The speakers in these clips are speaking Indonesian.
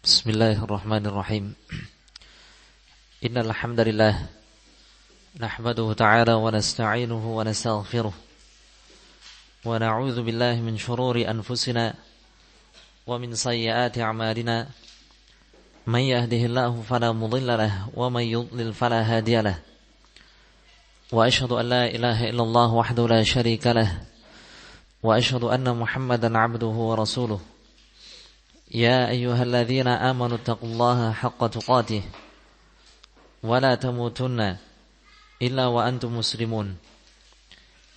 Bismillahirrahmanirrahim. Innal hamdalillah nahmaduhu ta'ala wa nasta'inuhu wa nastaghfiruh wa na'udzu billahi min shururi anfusina wa min sayyiati a'malina. Man yahdihillahu fala mudilla lahu wa man yudlil fala hadiya lahu. Wa asyhadu an la ilaha illallah wahdahu la syarika lahu wa asyhadu anna Muhammadan 'abduhu wa rasuluh. Ya ayyuhalladzina amanu taqullaha haqqa tuqatih wa la tamutunna illa wa antum muslimun.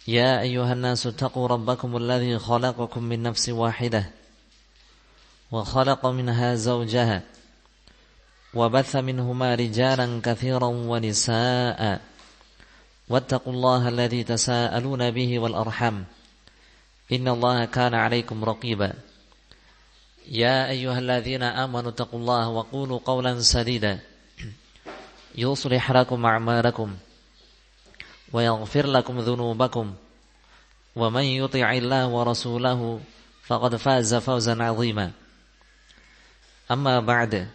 Ya ayyuhan nasu taqu rabbakumul ladzi khalaqakum min nafsin wahidah wa khalaqa minha zawjaha wa batha minhuma rijalan katsiran wa nisaa'a wattaqullaha alladzi tasaaluna bihi wal arham innallaha kana 'alaikum raqiba. Ya ayyuhalladzina amanu taqullaha wa qulu qawlan sadida yuslih lakum a'malakum wa yaghfir lakum dhunubakum wa man yuti'illaha wa rasulahu faqad faza fawzan 'azima. Amma ba'd,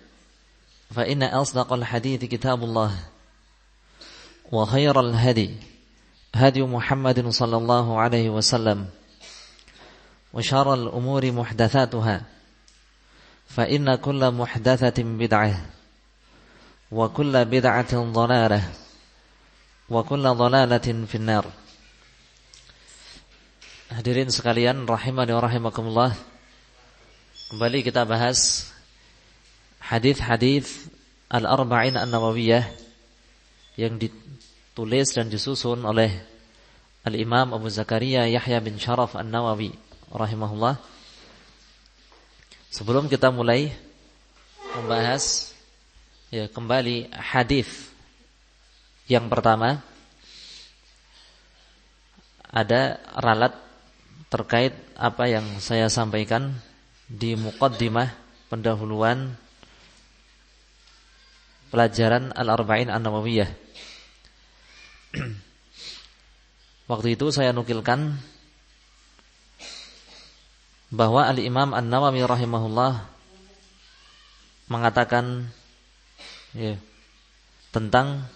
fa inna asdaqal hadithi kitabullah wa khairal hadi hadi Muhammadin sallallahu alaihi wasallam wa syarral umuri muhdatsatuha fa inna kulla muhdatsatin bid'ah wa kulla bid'atin dhalalah wa kulla dhalalatin finnar. Hadirin sekalian rahimani wa rahimakumullah, kembali kita bahas hadis-hadis al-arba'in an-nawawiyah yang ditulis dan disusun oleh Al-Imam Abu Zakaria Yahya bin Sharaf An-Nawawi rahimahullah. Sebelum kita mulai membahas kembali hadis yang pertama, ada ralat terkait apa yang saya sampaikan di muqaddimah pendahuluan pelajaran Al-Arba'in An-Nawawiyah. Waktu itu saya nukilkan bahwa Al-Imam An-Nawawi rahimahullah mengatakan tentang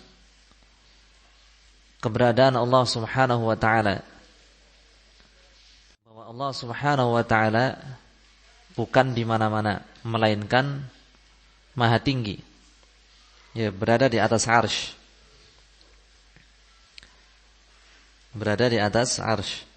keberadaan Allah Subhanahu wa taala, bahwa Allah Subhanahu wa taala bukan di mana-mana melainkan Maha tinggi, berada di atas arsy, berada di atas arsy.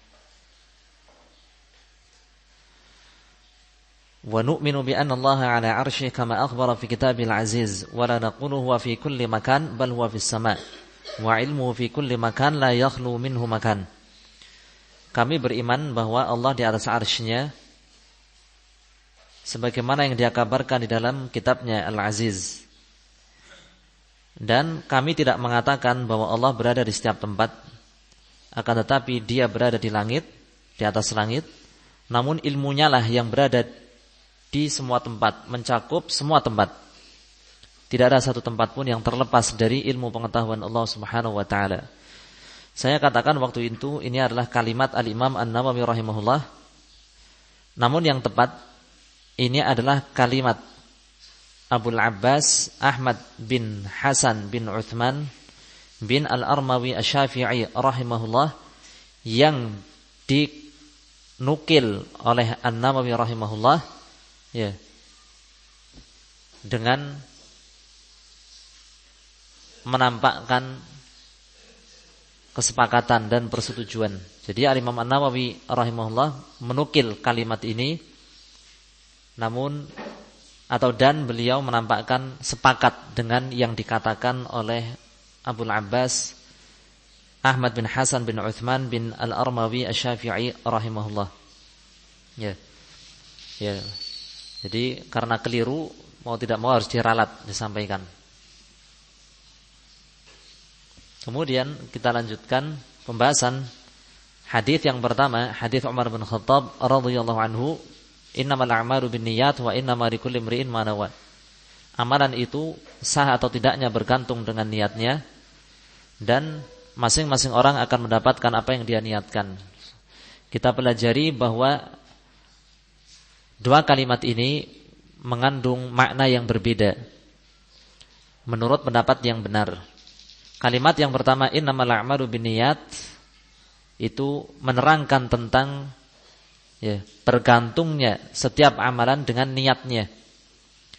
Wa nu'minu bi anna Allah 'ala 'arsyihi kama akhbara fi kitabil aziz wa la naqulu huwa fi kulli makan bal huwa fis sama' wa 'ilmuhu fi kulli makan la yakhlu minhu makan. Kami beriman bahwa Allah di atas arsy-Nya sebagaimana yang Dia kabarkan di dalam kitabnya Al-Aziz. Dan kami tidak mengatakan bahwa Allah berada di setiap tempat, akan tetapi Dia berada di langit, di atas langit, namun ilmunya lah yang berada di semua tempat, mencakup semua tempat. Tidak ada satu tempat pun yang terlepas dari ilmu pengetahuan Allah Subhanahu wa taala. Saya katakan waktu itu ini adalah kalimat Al-Imam An-Nawawi rahimahullah. Namun yang tepat ini adalah kalimat Abul Abbas Ahmad bin Hasan bin Uthman bin Al-Armawi Asy-Syafi'i rahimahullah, yang dinukil oleh An-Nawawi rahimahullah dengan menampakkan kesepakatan dan persetujuan. Jadi Al-Imam An-Nawawi rahimahullah menukil kalimat ini, dan beliau menampakkan sepakat dengan yang dikatakan oleh Abul Abbas Ahmad bin Hasan bin Uthman bin Al-Armawi Asy-Syafi'i rahimahullah. Jadi karena keliru, mau tidak mau harus diralat, disampaikan. Kemudian kita lanjutkan pembahasan hadis yang pertama, hadis Umar bin Khattab radhiyallahu anhu, innamal a'malu binniyat wa innamal likulli imri'in ma nawa. Amalan itu sah atau tidaknya bergantung dengan niatnya, dan masing-masing orang akan mendapatkan apa yang dia niatkan. Kita pelajari bahwa dua kalimat ini mengandung makna yang berbeda menurut pendapat yang benar. Kalimat yang pertama innamal a'malu binniyat itu menerangkan tentang bergantungnya setiap amalan dengan niatnya.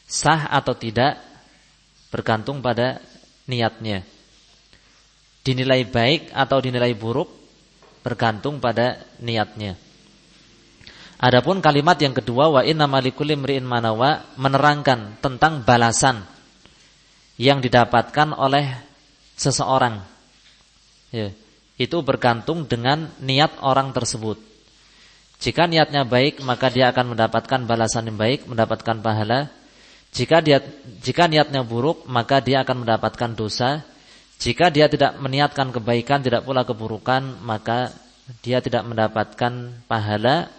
Sah atau tidak bergantung pada niatnya. Dinilai baik atau dinilai buruk bergantung pada niatnya. Adapun kalimat yang kedua wa innamal likulli imri'in ma nawa menerangkan tentang balasan yang didapatkan oleh seseorang. Itu bergantung dengan niat orang tersebut. Jika niatnya baik, maka dia akan mendapatkan balasan yang baik, mendapatkan pahala. Jika niatnya buruk, maka dia akan mendapatkan dosa. Jika dia tidak meniatkan kebaikan, tidak pula keburukan, maka dia tidak mendapatkan pahala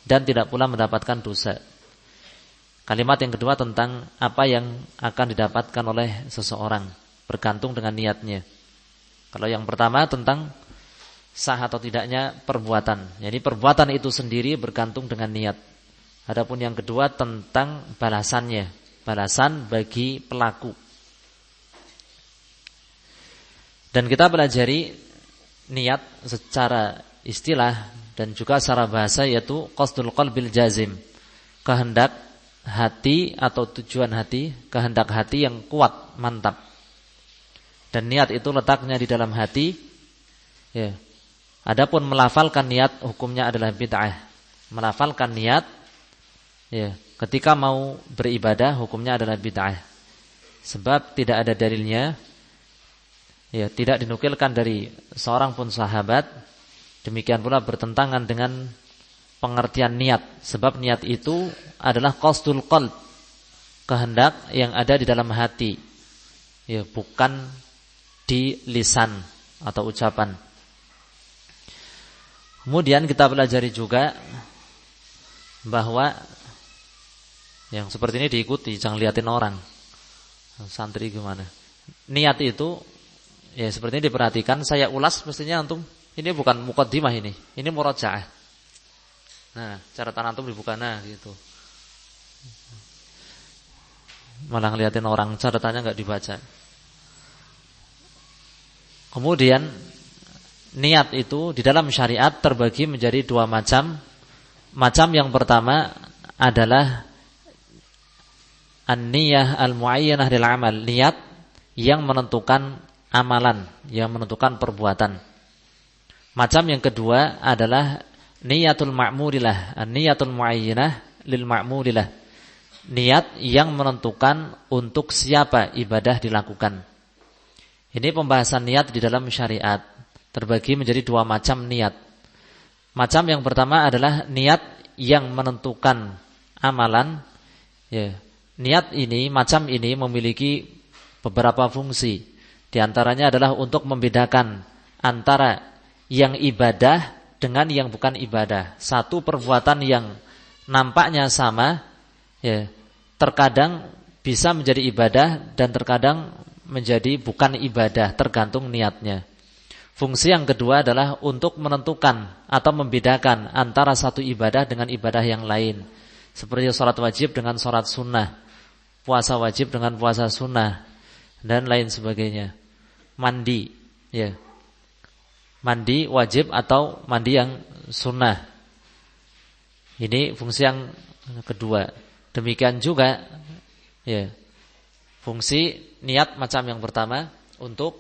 dan tidak pula mendapatkan dosa. Kalimat yang kedua tentang apa yang akan didapatkan oleh seseorang, bergantung dengan niatnya. Kalau yang pertama tentang sah atau tidaknya perbuatan. Jadi perbuatan itu sendiri bergantung dengan niat. Adapun yang kedua tentang balasannya, balasan bagi pelaku. Dan kita pelajari niat secara istilah dan juga secara bahasa, yaitu qasdul qalbil jazim, kehendak hati atau tujuan hati, kehendak hati yang kuat, mantap. Dan niat itu letaknya di dalam hati. Adapun melafalkan niat hukumnya adalah bid'ah. Melafalkan niat ketika mau beribadah hukumnya adalah bid'ah. Sebab tidak ada dalilnya, tidak dinukilkan dari seorang pun sahabat. Demikian pula bertentangan dengan pengertian niat. Sebab niat itu adalah qasdul qalb, kehendak yang ada di dalam hati, bukan di lisan atau ucapan. Kemudian kita pelajari juga bahwa yang seperti ini diikuti, jangan liatin orang. Santri gimana? Niat itu seperti ini diperhatikan. Saya ulas mestinya antum. Ini bukan muqaddimah ini murajaah. Nah, catatan antum dibuka gitu. Malah ngeliatin orang, catatannya enggak dibaca. Kemudian niat itu di dalam syariat terbagi menjadi dua macam. Macam yang pertama adalah an-niyah al-muayyanah lil amal, niat yang menentukan amalan, yang menentukan perbuatan. Macam yang kedua adalah niyatul ma'mulilah, an-niyatul muayyanah lil ma'mulilah, niat yang menentukan untuk siapa ibadah dilakukan. Ini pembahasan niat di dalam syariat terbagi menjadi dua macam niat. Macam yang pertama adalah niat yang menentukan amalan. Niat ini, macam ini memiliki beberapa fungsi. Di antaranya adalah untuk membedakan antara yang ibadah dengan yang bukan ibadah. Satu perbuatan yang nampaknya sama, terkadang bisa menjadi ibadah dan terkadang menjadi bukan ibadah, tergantung niatnya. Fungsi yang kedua adalah untuk menentukan atau membedakan antara satu ibadah dengan ibadah yang lain. Seperti sholat wajib dengan sholat sunnah, puasa wajib dengan puasa sunnah, dan lain sebagainya. Mandi, mandi wajib atau mandi yang sunnah. Ini fungsi yang kedua. Demikian juga fungsi niat macam yang pertama untuk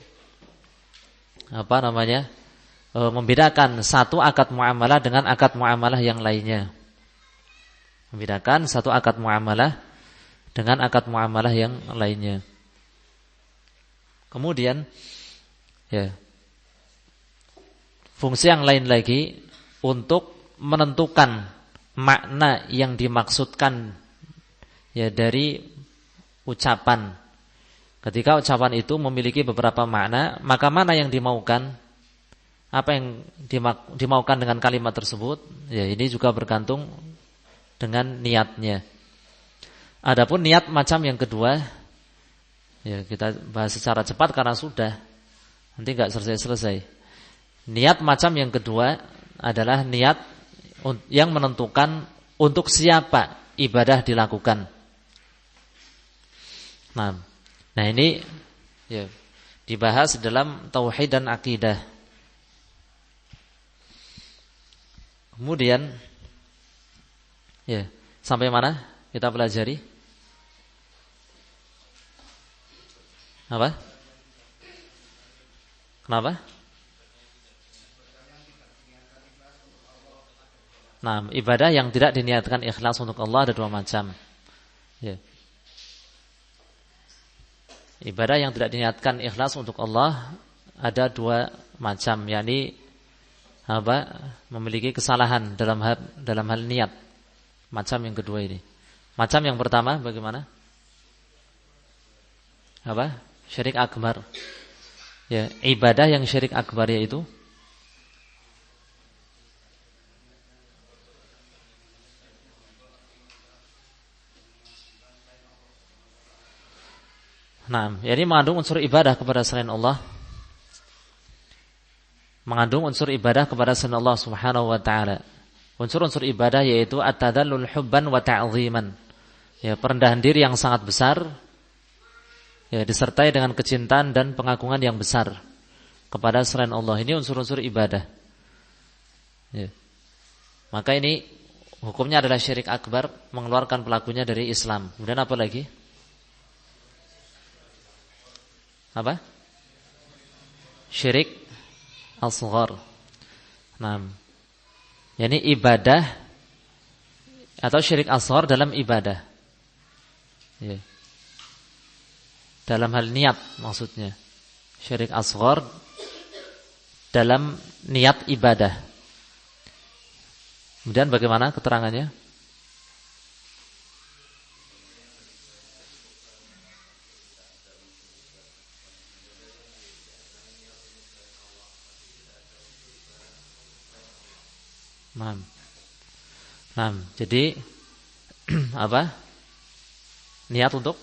membedakan satu akad muamalah dengan akad muamalah yang lainnya. Membedakan satu akad muamalah dengan akad muamalah yang lainnya. Kemudian fungsi yang lain lagi untuk menentukan makna yang dimaksudkan dari ucapan. Ketika ucapan itu memiliki beberapa makna, maka mana yang dimaukan, apa yang dimaukan dengan kalimat tersebut, ini juga bergantung dengan niatnya. Adapun niat macam yang kedua, kita bahas secara cepat karena sudah, nanti enggak selesai-selesai. Niat macam yang kedua adalah niat yang menentukan untuk siapa ibadah dilakukan. Nah ini ya dibahas dalam tauhid dan akidah. Kemudian ya, sampai mana kita pelajari? Apa? Kenapa? Nah, ibadah yang tidak diniatkan ikhlas untuk Allah ada dua macam. Ya. Ibadah yang tidak diniatkan ikhlas untuk Allah ada dua macam, yakni memiliki kesalahan dalam hal niat. Macam yang kedua ini. Macam yang pertama bagaimana? Syirik akbar. Ya, ibadah yang syirik akbar yaitu yakni mengandung unsur ibadah kepada selain Allah. Mengandung unsur ibadah kepada selain Allah Subhanahu wa taala. Unsur-unsur ibadah yaitu at-tadallul hubban wa ta'ziman. Ya, perendahan diri yang sangat besar, ya, disertai dengan kecintaan dan pengagungan yang besar kepada selain Allah. Ini unsur-unsur ibadah. Ya. Maka ini hukumnya adalah syirik akbar, mengeluarkan pelakunya dari Islam. Kemudian apa lagi? Syirik asghar. Yani ibadah atau syirik asghar dalam ibadah. Ya. Dalam hal niat maksudnya. Syirik asghar dalam niat ibadah. Kemudian bagaimana keterangannya? Jadi niat untuk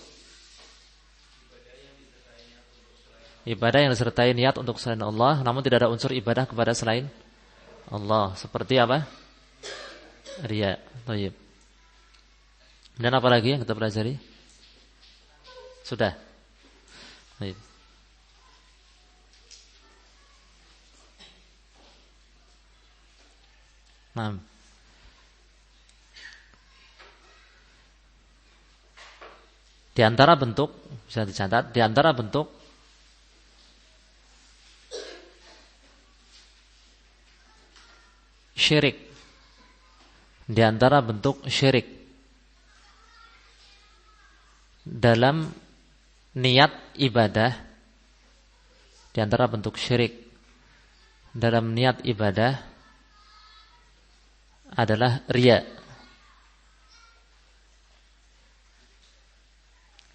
ibadah yang disertai niat untuk selain Allah, namun tidak ada unsur ibadah kepada selain Allah. Seperti apa? Riya. Baik. Dan apa lagi yang kita pelajari? Sudah. Baik. Di antara bentuk, bisa dicatat, di antara bentuk syirik, di antara bentuk syirik dalam niat ibadah, di antara bentuk syirik dalam niat ibadah adalah riya.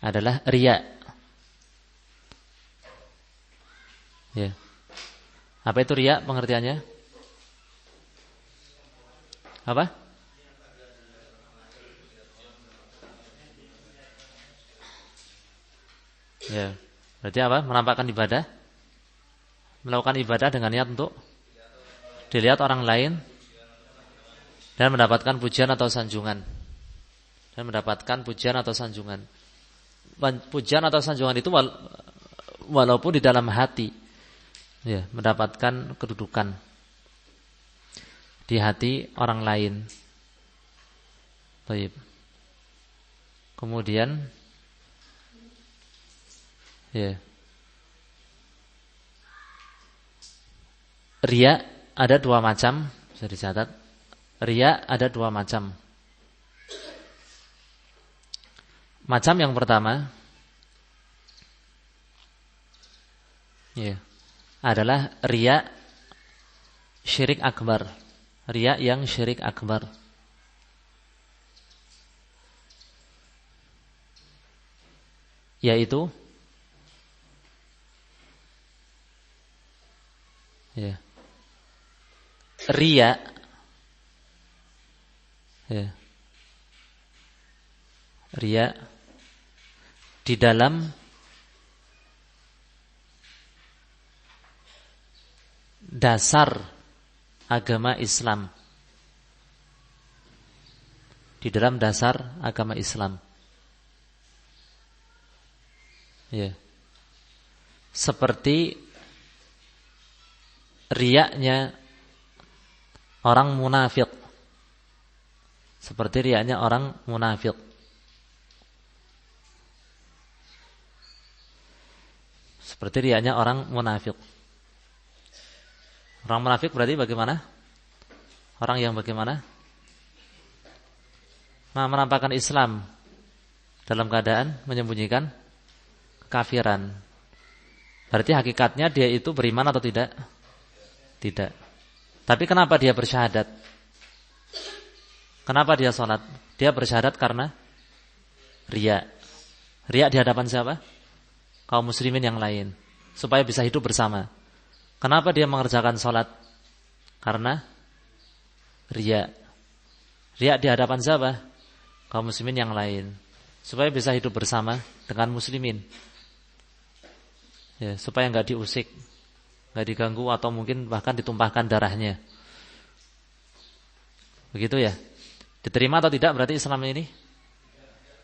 Adalah riya. Ya. Apa itu riya pengertiannya? Apa? Ya. Berarti apa? Menampakkan ibadah, melakukan ibadah dengan niat untuk dilihat orang lain dan mendapatkan pujian atau sanjungan. Dan mendapatkan pujian atau sanjungan. Pujian atau sanjungan itu walaupun di dalam hati, ya, mendapatkan kedudukan di hati orang lain. Baik. Kemudian ya, riya ada dua macam, bisa dicatat. Riya ada dua macam. Macam yang pertama ya, adalah riya syirik akbar. Riya yang syirik akbar. Yaitu ya, riya ya, riya di dalam dasar agama Islam. di dalam dasar agama Islam. Ya. Seperti riyaknya orang munafik. Seperti riyaknya orang munafik. Seperti riyaknya orang munafik. Orang munafik berarti bagaimana? Orang yang bagaimana? Nah, menampakkan Islam dalam keadaan menyembunyikan kekafiran. Berarti hakikatnya dia itu beriman atau tidak? Tidak. Tapi kenapa dia bersyahadat? Kenapa dia sholat? Dia bersyahadat karena riya. Riya di hadapan siapa? Kaum muslimin yang lain. Supaya bisa hidup bersama. Kenapa dia mengerjakan sholat? Karena riya. Riya di hadapan siapa? Kaum muslimin yang lain. Supaya bisa hidup bersama dengan muslimin. Ya, supaya enggak diusik, enggak diganggu atau mungkin bahkan ditumpahkan darahnya. Begitu ya? Diterima atau tidak berarti Islam ini?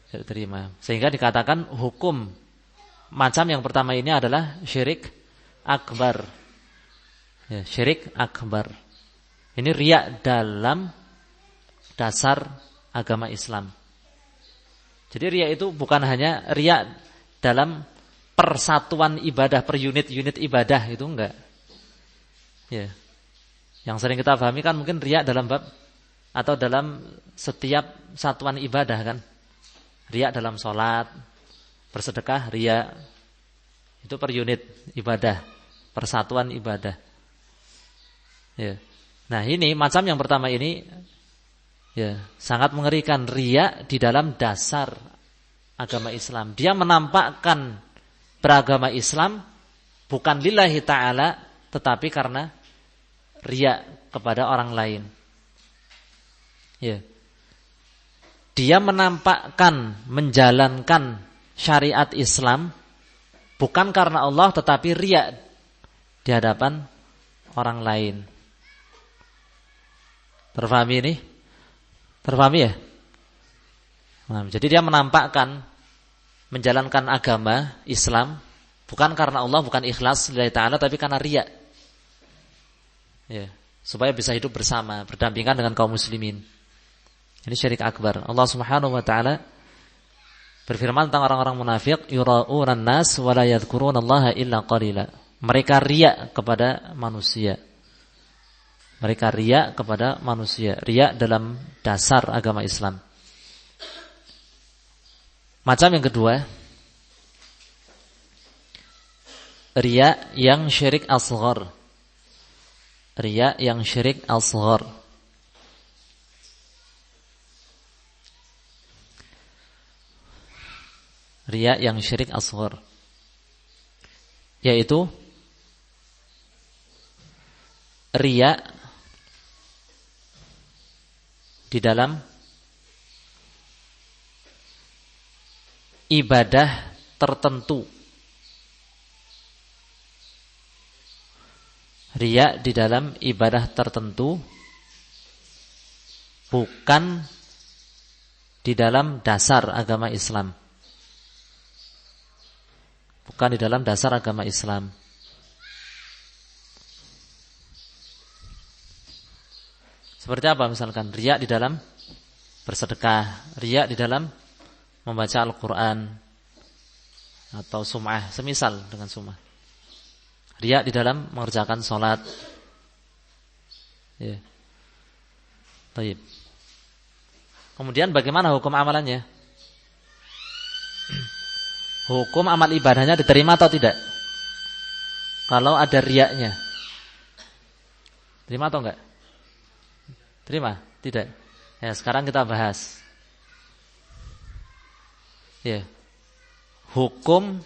Tidak diterima. Sehingga dikatakan hukum macam yang pertama ini adalah syirik akbar. Ya, syirik akbar. Ini riya dalam dasar agama Islam. Jadi riya itu bukan hanya riya dalam persatuan ibadah, per unit-unit ibadah, itu enggak. Ya. Yang sering kita pahami kan mungkin riya dalam bab atau dalam setiap satuan ibadah kan. Riya dalam sholat, bersedekah, riya. Itu per unit ibadah, persatuan ibadah. Ya. Nah, ini macam yang pertama ini ya, sangat mengerikan, riya di dalam dasar agama Islam. Dia menampakkan beragama Islam bukan lillahi ta'ala, tetapi karena riya kepada orang lain. Ya. Dia menampakkan, menjalankan syariat Islam bukan karena Allah, tetapi riya di hadapan orang lain. Terpahami ini? Terpahami ya? Nah, jadi dia menampakkan, menjalankan agama Islam bukan karena Allah, bukan ikhlas lillahi ta'ala, tapi karena riya. Ya, supaya bisa hidup bersama, berdampingan dengan kaum muslimin. Ini syirik akbar. Allah Subhanahu wa taala berfirman tentang orang-orang munafik, yura'unan nas wa la yadhkurunallaha illa qalila. Mereka riya kepada manusia. Mereka riya kepada manusia. Riya dalam dasar agama Islam. Macam yang kedua, riya yang syirik asghar. Riya yang syirik asghar. Riya yang syirik asghar, yaitu riya di dalam ibadah tertentu. Riya di dalam ibadah tertentu, bukan di dalam dasar agama Islam. Bukan di dalam dasar agama Islam. Seperti apa misalkan? Riya di dalam bersedekah, riya di dalam membaca Al-Quran, atau sum'ah, semisal dengan sum'ah. Riya di dalam mengerjakan sholat. Ya. Baik. Kemudian bagaimana hukum amalannya? Hukum amal ibadahnya diterima atau tidak? Kalau ada riyanya, terima atau enggak? Terima? Tidak. Ya, sekarang kita bahas. Ya. Hukum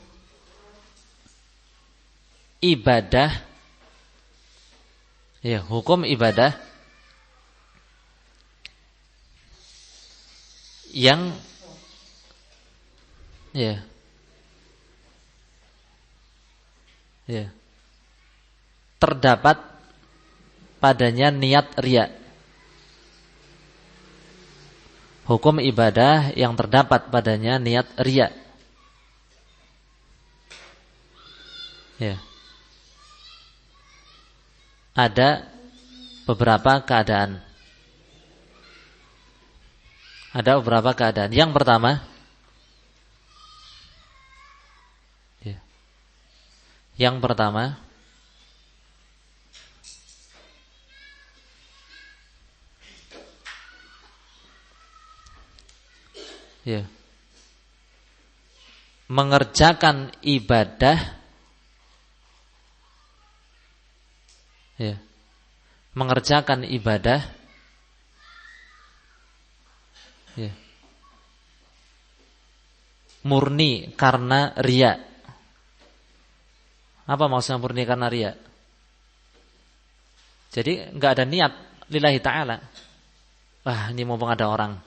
ibadah. Ya, hukum ibadah yang ya. Ya. Terdapat padanya niat riya. hukum ibadah yang terdapat padanya niat riya. Ya. Ada beberapa keadaan. Ada beberapa keadaan. Yang pertama, ya. Yang pertama, ya, mengerjakan ibadah, ya, mengerjakan ibadah, ya, murni karena riya. Apa maksudnya murni karena riya? Jadi nggak ada niat lillahi ta'ala. Wah, ini mumpung ada orang,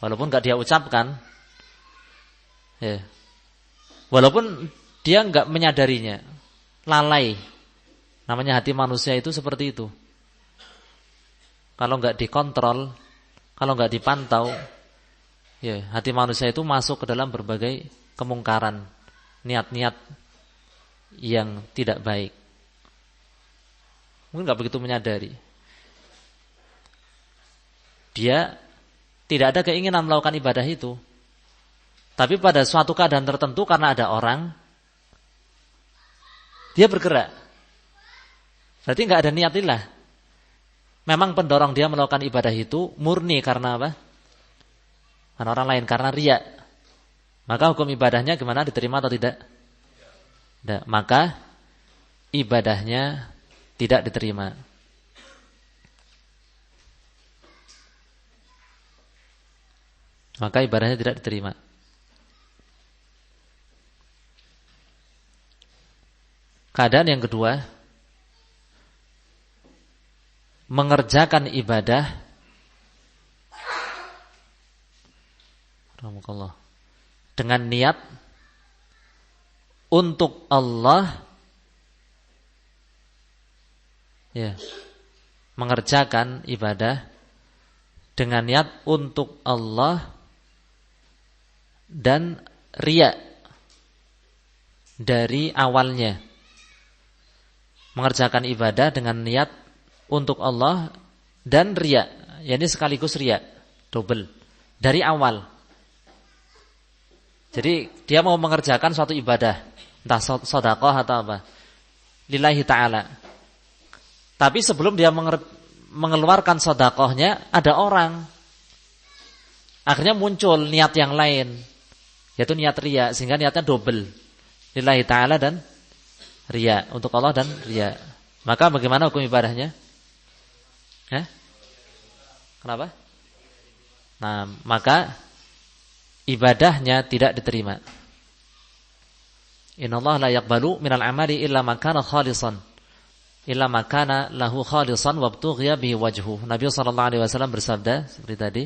walaupun nggak dia ucapkan, ya, walaupun dia nggak menyadarinya, lalai. Namanya hati manusia itu seperti itu. Kalau nggak dikontrol, kalau nggak dipantau, ya, hati manusia itu masuk ke dalam berbagai kemungkaran, niat-niat yang tidak baik. Mungkin nggak begitu menyadari. Dia tidak ada keinginan melakukan ibadah itu, tapi pada suatu keadaan tertentu karena ada orang, dia bergerak. Berarti nggak ada niat lillah. Memang pendorong dia melakukan ibadah itu murni karena apa? Karena orang lain, karena riya. Maka hukum ibadahnya gimana? Diterima atau tidak? Tidak. Maka ibadahnya tidak diterima. Maka ibadahnya tidak diterima. Keadaan yang kedua, mengerjakan ibadah dengan niat untuk Allah, ya, mengerjakan ibadah dengan niat untuk Allah dan riya dari awalnya. Mengerjakan ibadah dengan niat untuk Allah dan riya, yakni sekaligus riya, double dari awal. Jadi dia mau mengerjakan suatu ibadah, entah sedekah atau apa, lillahi ta'ala. Tapi sebelum dia mengeluarkan sedekahnya, ada orang. Akhirnya muncul niat yang lain, yaitu niat riya, sehingga niatnya double, lillahi ta'ala dan riya, untuk Allah dan riya. Maka bagaimana hukum ibadahnya? Kenapa? Nah, maka ibadahnya tidak diterima. Innallaha la yaqbalu minal amali illa ma kana khalisan, illa ma kana lahu khalisan wabtughiya bihi wajhu. Nabi sallallahu alaihi wasallam bersabda seperti tadi,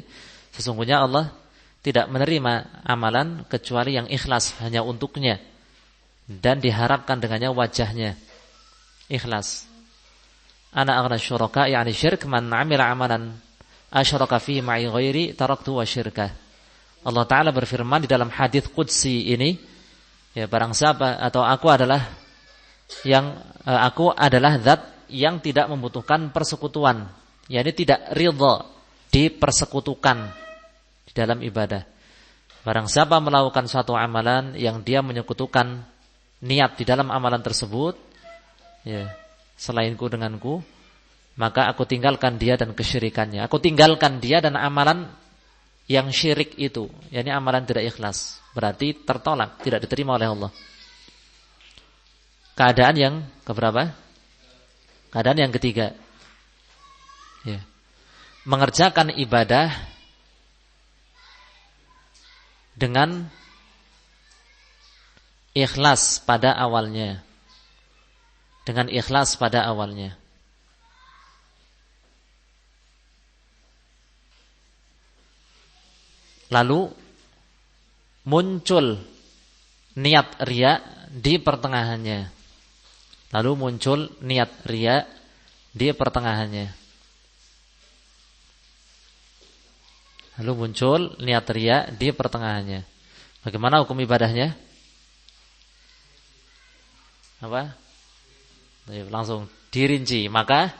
sesungguhnya Allah tidak menerima amalan kecuali yang ikhlas, hanya untuknya, dan diharapkan dengannya wajahnya. Ikhlas. Ana aghna syuraka, yani syirk, man amila amalan asyraka fihi ma'i ghairi taraktu wa syirkah. Allah Ta'ala berfirman di dalam hadits qudsi ini, ya, barang siapa atau aku adalah zat yang tidak membutuhkan persekutuan, yakni tidak ridha dipersekutukan di dalam ibadah. Barang siapa melakukan suatu amalan yang dia menyekutukan niat di dalam amalan tersebut, ya, selainku denganku, maka aku tinggalkan dia dan kesyirikannya. Aku tinggalkan dia dan amalan yang syirik itu, yakni amalan tidak ikhlas. Berarti tertolak, tidak diterima oleh Allah. Keadaan yang keberapa? Keadaan yang ketiga, ya, mengerjakan ibadah dengan ikhlas pada awalnya. Dengan ikhlas pada awalnya. Lalu muncul niat riya di pertengahannya. Lalu muncul niat riya di pertengahannya. lalu muncul niat riya di pertengahannya. Bagaimana hukum ibadahnya? Apa? Langsung dirinci. Maka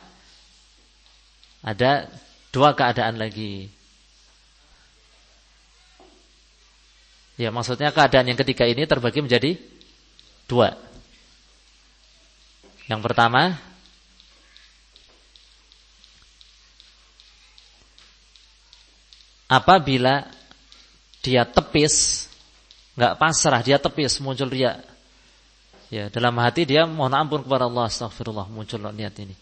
ada dua keadaan lagi. Ya, maksudnya keadaan yang ketiga ini terbagi menjadi dua. Yang pertama, apabila dia tepis, nggak pasrah, dia tepis, muncul riya. Ya, dalam hati dia mohon ampun kepada Allah, astagfirullah, muncul niat ini.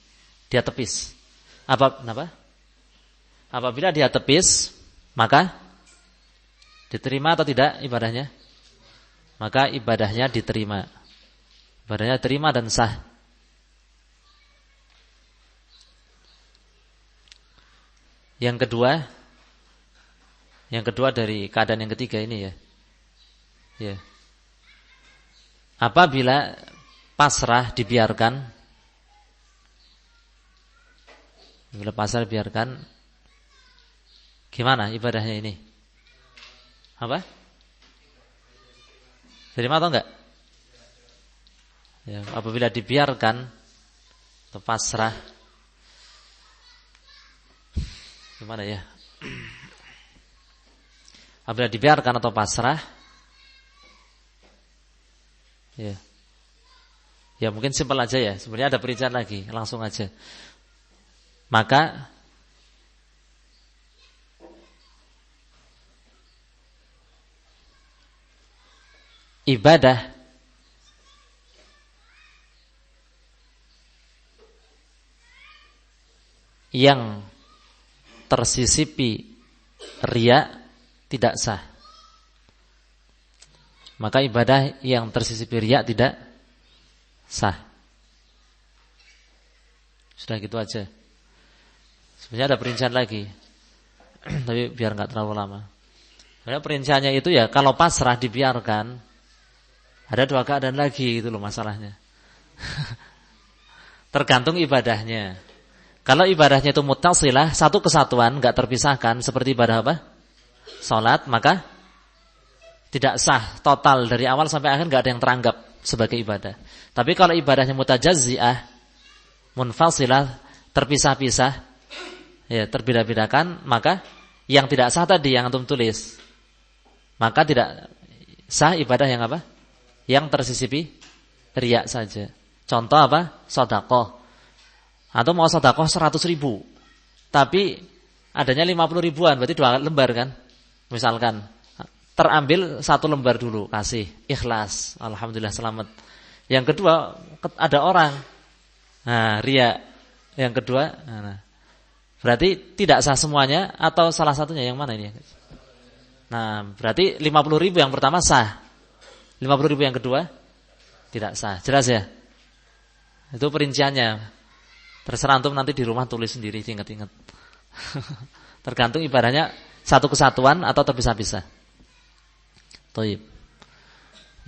Dia tepis. Kenapa? Apabila dia tepis, maka diterima atau tidak ibadahnya? Maka ibadahnya diterima. Ibadahnya diterima dan sah. Yang kedua dari keadaan yang ketiga ini ya. Ya. Apabila pasrah dibiarkan, gimana ibadahnya ini? Apa? Terima atau enggak? Ya, apabila dibiarkan atau pasrah, gimana ya? Apabila dibiarkan atau pasrah, ya, ya mungkin simpel aja ya. Sebenarnya ada perincian lagi, langsung aja. Maka ibadah yang tersisipi riya tidak sah. Maka ibadah yang tersisipi riya tidak sah. Sudah gitu aja. Sebenarnya ada perincian lagi, tapi biar nggak terlalu lama. Sebenarnya perinciannya itu ya, kalau pasrah dibiarkan, ada dua keadaan lagi, itu loh masalahnya. Tergantung ibadahnya. Kalau ibadahnya itu muttasilah, satu kesatuan, nggak terpisahkan, seperti ibadah apa? Salat, maka tidak sah total dari awal sampai akhir, nggak ada yang teranggap sebagai ibadah. Tapi kalau ibadahnya mutajazzi'ah, munfasilah, terpisah-pisah, ya terbeda-bedakan, maka yang tidak sah tadi yang antum tulis, maka tidak sah ibadah yang apa? Yang tersisipi riya saja. Contoh apa? Sedekah. Atau mau sedekah 100.000, tapi adanya 50 ribuan, berarti 2 lembar kan? Misalkan terambil 1 lembar dulu, kasih ikhlas, alhamdulillah selamat. Yang kedua ada orang, nah riya. Yang kedua, nah, berarti tidak sah semuanya atau salah satunya, yang mana ini? Nah, berarti 50.000 yang pertama sah, 50.000 yang kedua tidak sah. Jelas ya? Itu perinciannya. Terserah antum nanti di rumah tulis sendiri, ingat-ingat. Tergantung ibadahnya satu kesatuan atau terpisah-pisah. Toib.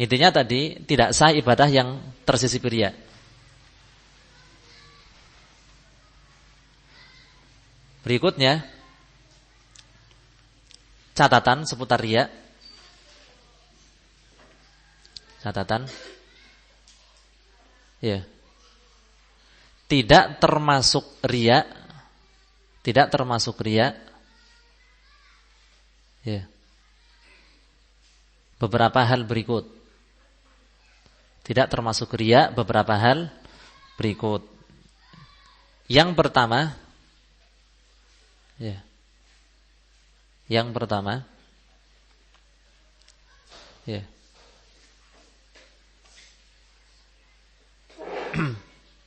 Intinya tadi tidak sah ibadah yang tersisipi riya. Berikutnya catatan seputar riya. Catatan. Ya. Tidak termasuk riya. Tidak termasuk riya. Ya. Beberapa hal berikut. Tidak termasuk riya beberapa hal berikut. Yang pertama, ya. Yang pertama, ya.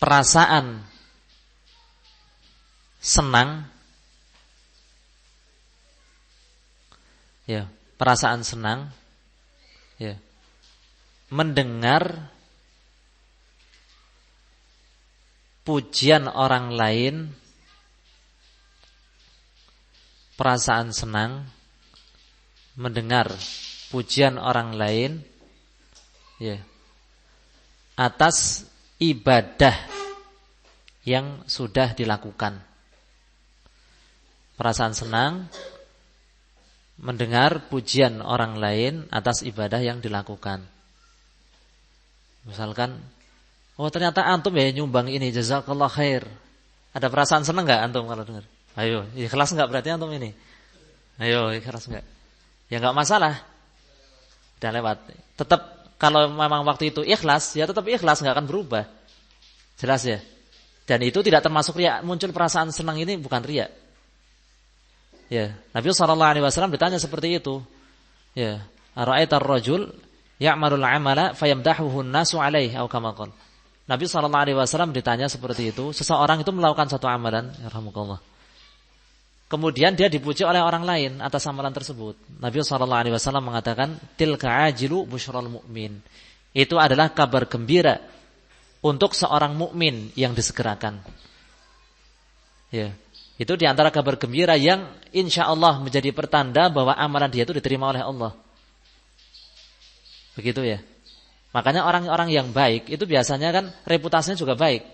Perasaan senang, ya, perasaan senang, ya, mendengar pujian orang lain, perasaan senang mendengar pujian orang lain, ya, atas ibadah yang sudah dilakukan. Perasaan senang mendengar pujian orang lain atas ibadah yang dilakukan. Misalkan, oh ternyata antum ya nyumbang ini, jazakallah khair. Ada perasaan senang enggak antum kalau dengar? Ayo, ikhlas enggak berarti antum ini? Ayo, ikhlas enggak? Ya enggak masalah. Udah lewat. Tetap kalau memang waktu itu ikhlas, ya tetap ikhlas, enggak akan berubah. Jelas ya? Dan itu tidak termasuk riya. Muncul perasaan senang ini bukan riya. Ya, Nabi SAW ditanya seperti itu. Ya, ara'aitar rajul ya'malul amala fayamdahuhu an-nasu 'alaihi aw kama qala. Nabi SAW ditanya seperti itu, seseorang itu melakukan satu amalan, yarhamukallah. Kemudian dia dipuji oleh orang lain atas amalan tersebut. Nabi SAW mengatakan, tilka ajilu busyral mu'min. Itu adalah kabar gembira untuk seorang mukmin yang disegerakan. Ya, itu diantara kabar gembira yang insya Allah menjadi pertanda bahwa amalan dia itu diterima oleh Allah. Begitu ya. Makanya orang-orang yang baik itu biasanya kan reputasinya juga baik.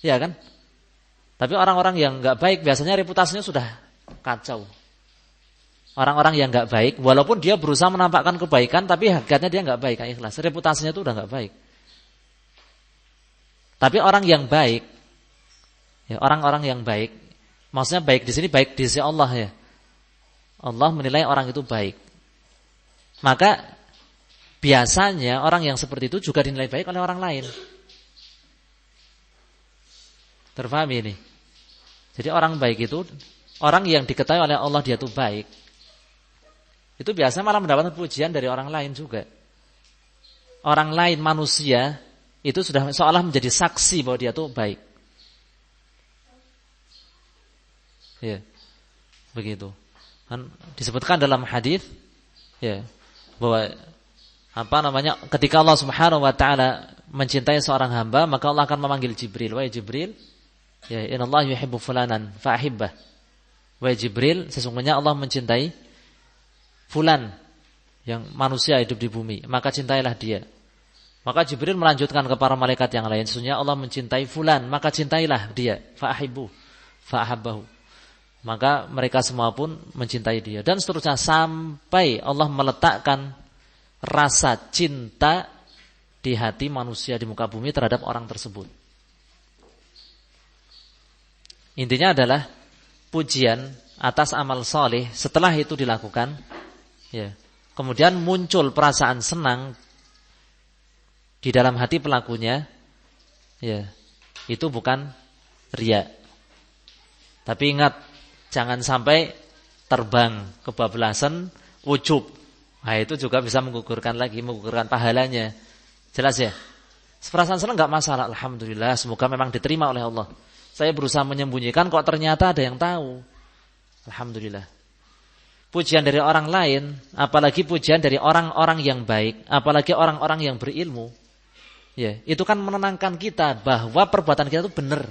Ya kan? Tapi orang-orang yang enggak baik biasanya reputasinya sudah kacau. Orang-orang yang enggak baik walaupun dia berusaha menampakkan kebaikan tapi hakikatnya dia enggak baik, ikhlas. Reputasinya itu udah enggak baik. Tapi orang yang baik, ya orang-orang yang baik, maksudnya baik di sini baik di sisi Allah ya. Allah menilai orang itu baik. Maka biasanya orang yang seperti itu juga dinilai baik oleh orang lain. Terpahami ini? Jadi orang baik itu, orang yang diketahui oleh Allah dia itu baik, itu biasanya malah mendapatkan pujian dari orang lain juga. Orang lain manusia itu sudah seolah menjadi saksi bahwa dia itu baik. Ya, begitu. Kan disebutkan dalam hadis, ya, bahwa ketika Allah Subhanahu wa taala mencintai seorang hamba, maka Allah akan memanggil Jibril, wahai Jibril, ya innallaha yuhibbu fulanan fa'ahibbah. Wahai Jibril, sesungguhnya Allah mencintai fulan yang manusia hidup di bumi, maka cintailah dia. Maka Jibril melanjutkan ke para malaikat yang lain, sesungguhnya Allah mencintai fulan, maka cintailah dia, fa'ahibbu, fa'ahabbahu. Maka mereka semua pun mencintai dia dan seterusnya sampai Allah meletakkan rasa cinta di hati manusia di muka bumi terhadap orang tersebut. Intinya adalah pujian atas amal saleh setelah itu dilakukan, ya. Kemudian muncul perasaan senang di dalam hati pelakunya, ya. Itu bukan riya. Tapi ingat, jangan sampai terbang kebablasan ujub. Nah, itu juga bisa menggugurkan pahalanya. Jelas ya? Perasaan senang enggak masalah, alhamdulillah, semoga memang diterima oleh Allah. Saya berusaha menyembunyikan kok ternyata ada yang tahu. Alhamdulillah. Pujian dari orang lain, apalagi pujian dari orang-orang yang baik, apalagi orang-orang yang berilmu, ya, itu kan menenangkan kita bahwa perbuatan kita itu benar,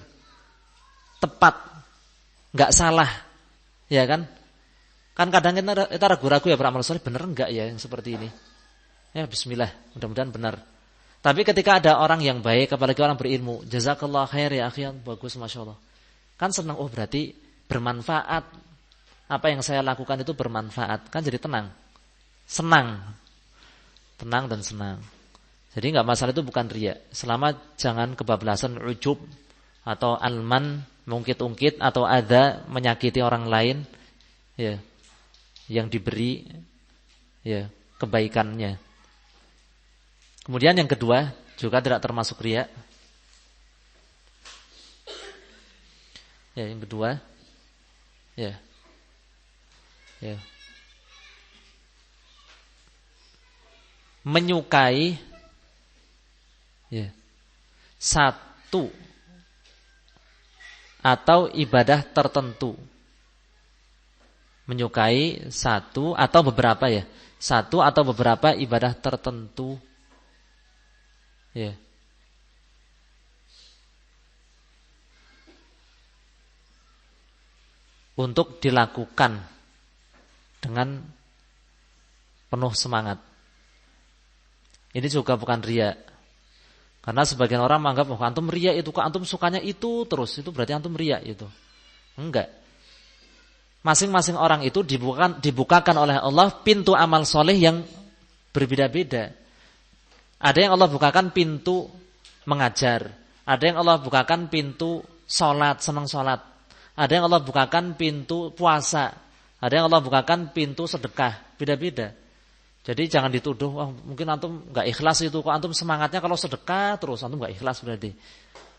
tepat, enggak salah. Ya kan? Kan kadang kita ragu-ragu ya beramal soleh, benar enggak ya yang seperti ini? Ya bismillah, mudah-mudahan benar. Tapi ketika ada orang yang baik, apalagi orang berilmu, jazakallah khair ya akhi, bagus Masya Allah. Kan senang, oh berarti bermanfaat. Apa yang saya lakukan itu bermanfaat. Kan jadi tenang. Senang. Tenang dan senang. Jadi enggak masalah, itu bukan riya. Selama jangan kebablasan ujub atau alman, mungkit-ungkit atau ada menyakiti orang lain, ya, yang diberi, ya, kebaikannya. Kemudian yang kedua juga tidak termasuk riya. Ya, yang kedua, ya, ya, menyukai, ya, satu atau ibadah tertentu. Menyukai satu atau beberapa, ya, satu atau beberapa ibadah tertentu. Ya. Untuk dilakukan dengan penuh semangat. Ini juga bukan riya. Karena sebagian orang menganggap, oh antum riya itu, kok antum sukanya itu terus, itu berarti antum riya itu. Enggak. masing-masing orang itu dibukakan oleh Allah pintu amal soleh yang berbeda-beda. Ada yang Allah bukakan pintu mengajar, ada yang Allah bukakan pintu sholat, senang sholat, ada yang Allah bukakan pintu puasa, ada yang Allah bukakan pintu sedekah, beda-beda. Jadi jangan dituduh, wah mungkin antum nggak ikhlas itu, kok antum semangatnya kalau sedekah terus, antum nggak ikhlas berarti.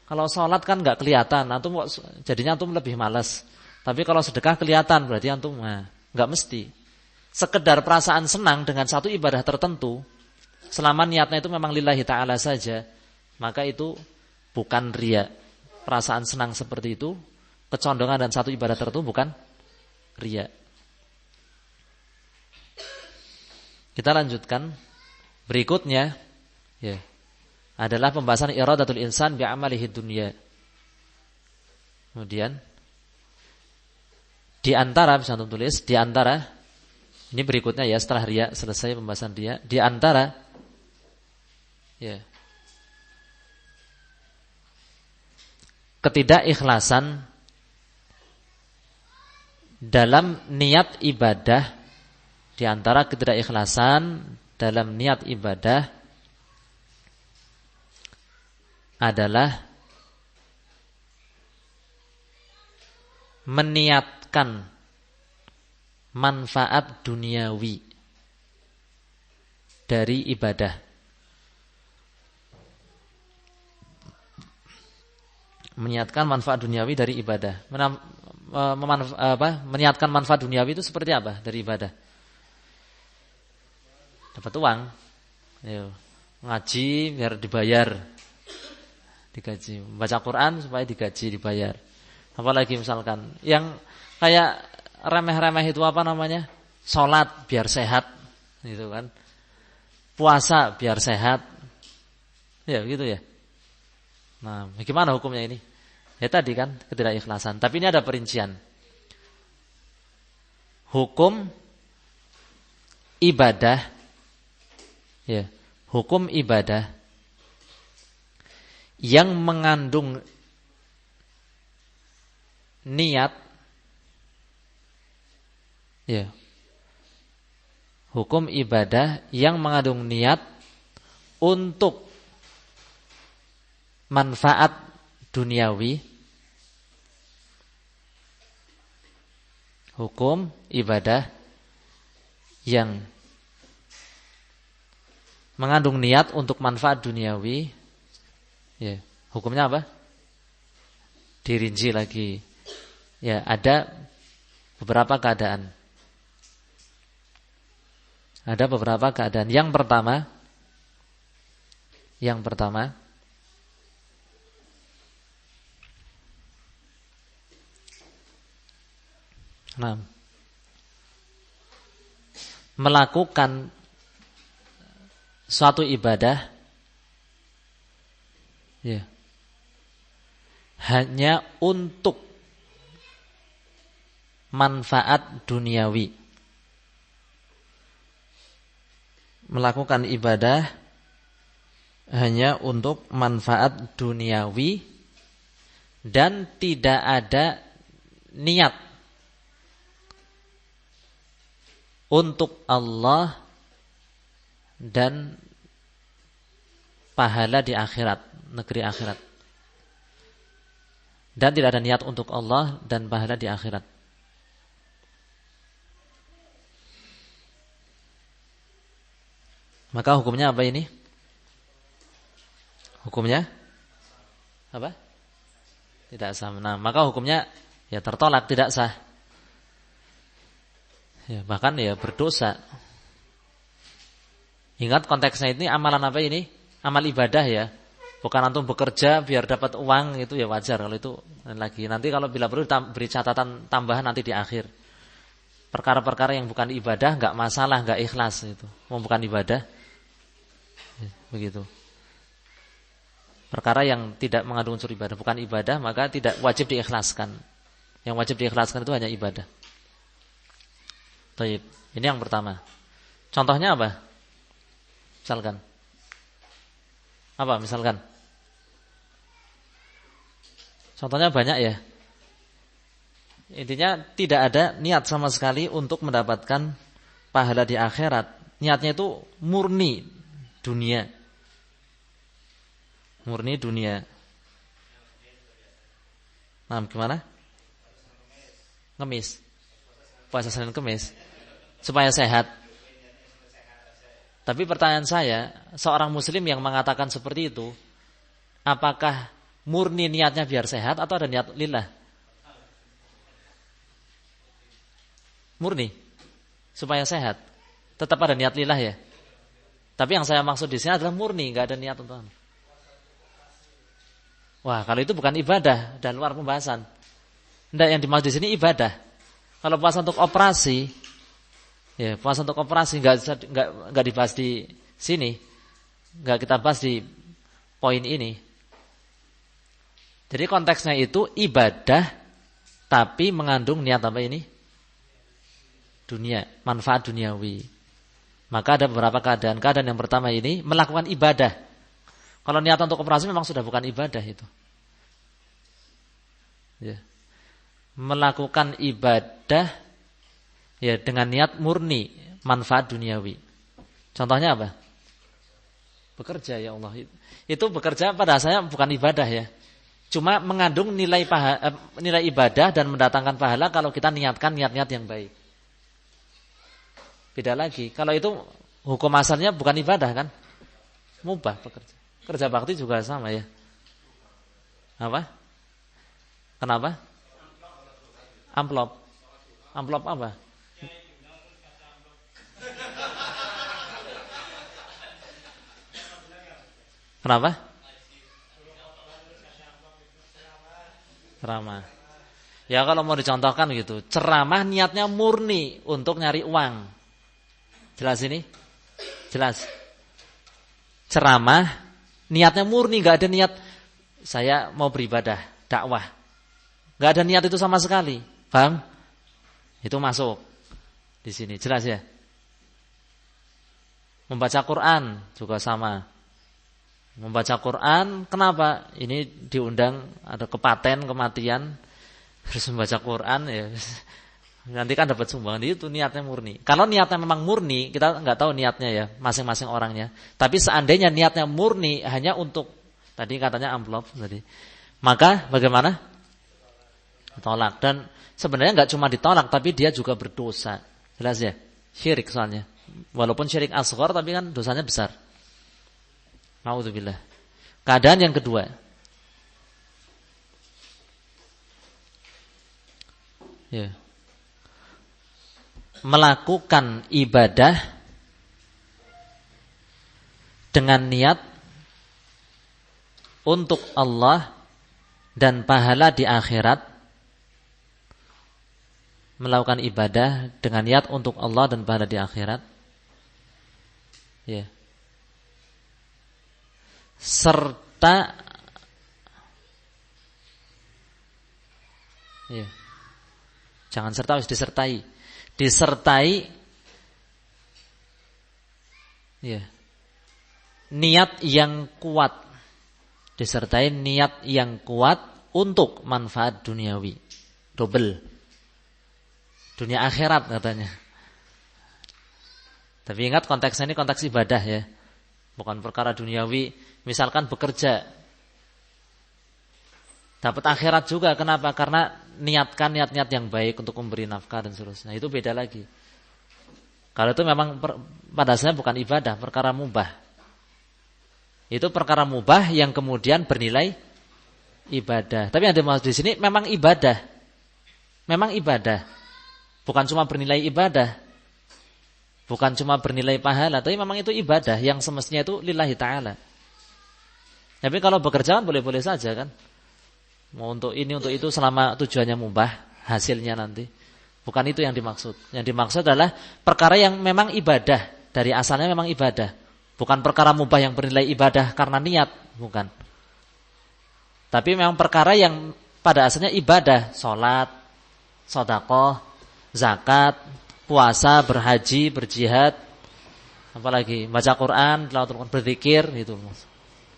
Kalau sholat kan nggak kelihatan, antum jadinya antum lebih malas. Tapi kalau sedekah kelihatan, berarti antum nggak mesti. Sekedar perasaan senang dengan satu ibadah tertentu, selama niatnya itu memang lillahi ta'ala saja, maka itu bukan riya. Perasaan senang seperti itu, kecondongan dan satu ibadah tertentu bukan riya. Kita lanjutkan. Berikutnya ya, adalah pembahasan iradatul insan bi'amalihi dunya. Kemudian di antara, bisa antum tulis, di antara, ini berikutnya ya, setelah riya selesai pembahasan riya, di antara ya, ketidakikhlasan dalam niat ibadah, di antara ketidakikhlasan dalam niat ibadah adalah meniatkan manfaat duniawi dari ibadah. Meniatkan manfaat duniawi dari ibadah. Meniatkan manfaat duniawi itu seperti apa dari ibadah? Dapat uang, ngaji biar dibayar, digaji, baca Quran supaya digaji, dibayar. Apalagi misalkan yang kayak remeh-remeh itu apa namanya? Sholat biar sehat, gitu kan? Puasa biar sehat, ya gitu ya. Nah, bagaimana hukumnya ini? Ya tadi kan ketidakikhlasan. Tapi ini ada perincian. Hukum ibadah. Ya, hukum ibadah yang mengandung niat, ya, hukum ibadah yang mengandung niat untuk manfaat duniawi, hukum ibadah yang mengandung niat untuk manfaat duniawi, ya, hukumnya apa? Dirinci lagi. Ya, ada beberapa keadaan. Ada beberapa keadaan. Yang pertama, melakukan suatu ibadah, ya, hanya untuk manfaat duniawi. Melakukan ibadah hanya untuk manfaat duniawi dan tidak ada niat untuk Allah dan pahala di akhirat, negeri akhirat. Dan tidak ada niat untuk Allah dan pahala di akhirat. Maka hukumnya apa ini? Hukumnya apa? Tidak sah. Nah, maka hukumnya ya tertolak, tidak sah. Ya, bahkan ya berdosa. Ingat konteksnya ini amalan apa ini? Amal ibadah ya. Bukan antum bekerja biar dapat uang, itu ya wajar kalau itu lagi. Nanti kalau bila perlu beri catatan tambahan nanti di akhir. Perkara-perkara yang bukan ibadah enggak masalah, enggak ikhlas itu. Mau bukan ibadah. Ya, begitu. Perkara yang tidak mengandung unsur ibadah, bukan ibadah, maka tidak wajib diikhlaskan. Yang wajib diikhlaskan itu hanya ibadah. Baik, ini yang pertama. Contohnya apa? Misalkan. Apa misalkan? Contohnya banyak ya. Intinya tidak ada niat sama sekali untuk mendapatkan pahala di akhirat. Niatnya itu murni dunia. Murni dunia. Nah, gimana? Ngemis. Puasa Senin Kemis supaya sehat. Tapi pertanyaan saya, seorang muslim yang mengatakan seperti itu, apakah murni niatnya biar sehat atau ada niat lillah? Murni supaya sehat. Tetap ada niat lillah ya. Tapi yang saya maksud di sini adalah murni, enggak ada niat untuk. Wah, kalau itu bukan ibadah dan luar pembahasan. Enggak, yang dimaksud di sini ibadah. Kalau puasa untuk operasi, ya puasa untuk operasi enggak dibahas di sini. Enggak kita bahas di poin ini. Jadi konteksnya itu ibadah tapi mengandung niat apa ini? Dunia, manfaat duniawi. Maka ada beberapa keadaan. Keadaan yang pertama ini melakukan ibadah. Kalau niat untuk operasi memang sudah bukan ibadah itu. Ya. Melakukan ibadah ya dengan niat murni manfaat duniawi. Contohnya apa? Bekerja ya Allah. Itu bekerja pada asalnya bukan ibadah ya. Cuma mengandung nilai ibadah dan mendatangkan pahala kalau kita niatkan niat-niat yang baik. Beda lagi. Kalau itu hukum asalnya bukan ibadah kan? Mubah bekerja. Kerja bakti juga sama ya. Apa? Kenapa? Amplop. Amplop apa? Kenapa? Ceramah. Ya kalau mau dicontohkan gitu, ceramah niatnya murni untuk nyari uang. Jelas ini? Jelas. Ceramah niatnya murni, enggak ada niat saya mau beribadah, dakwah. Enggak ada niat itu sama sekali. Paham? Itu masuk di sini. Jelas ya? Membaca Quran juga sama. Membaca Quran, kenapa? Ini diundang ada kepaten, kematian, harus membaca Quran ya. Nanti kan dapat sumbangan, itu niatnya murni. Kalau niatnya memang murni, kita nggak tahu niatnya ya, masing-masing orangnya. Tapi seandainya niatnya murni hanya untuk tadi katanya amplop tadi, maka bagaimana? Ditolak. Dan sebenarnya nggak cuma ditolak, tapi dia juga berdosa. Jelas ya? Syirik soalnya. Walaupun syirik asghar, tapi kan dosanya besar. Nauzubillah. Keadaan yang kedua. Ya. Melakukan ibadah dengan niat untuk Allah dan pahala di akhirat. Melakukan ibadah dengan niat untuk Allah dan pahala di akhirat. Ya. Serta ya. Jangan serta, harus disertai. Disertai ya. Niat yang kuat. Disertai niat yang kuat untuk manfaat duniawi. Double. Dunia akhirat katanya. Tapi ingat konteksnya ini konteks ibadah ya. Bukan perkara duniawi. Misalkan bekerja dapat akhirat juga. Kenapa? Karena niatkan niat-niat yang baik untuk memberi nafkah dan seterusnya. Itu beda lagi. Kalau itu memang pada dasarnya bukan ibadah, perkara mubah. Itu perkara mubah yang kemudian bernilai ibadah. Tapi yang dimaksud di sini memang ibadah. Memang ibadah. Bukan cuma bernilai ibadah. Bukan cuma bernilai pahala, tapi memang itu ibadah yang semestinya itu lillahi ta'ala. Tapi kalau bekerja kan boleh-boleh saja kan. Mau untuk ini, untuk itu selama tujuannya mubah, hasilnya nanti. Bukan itu yang dimaksud. Yang dimaksud adalah perkara yang memang ibadah. Dari asalnya memang ibadah. Bukan perkara mubah yang bernilai ibadah karena niat. Bukan. Tapi memang perkara yang pada asalnya ibadah. Sholat, sedekah, zakat, puasa, berhaji, berjihad. Apalagi baca Quran, tilawah, berzikir gitu.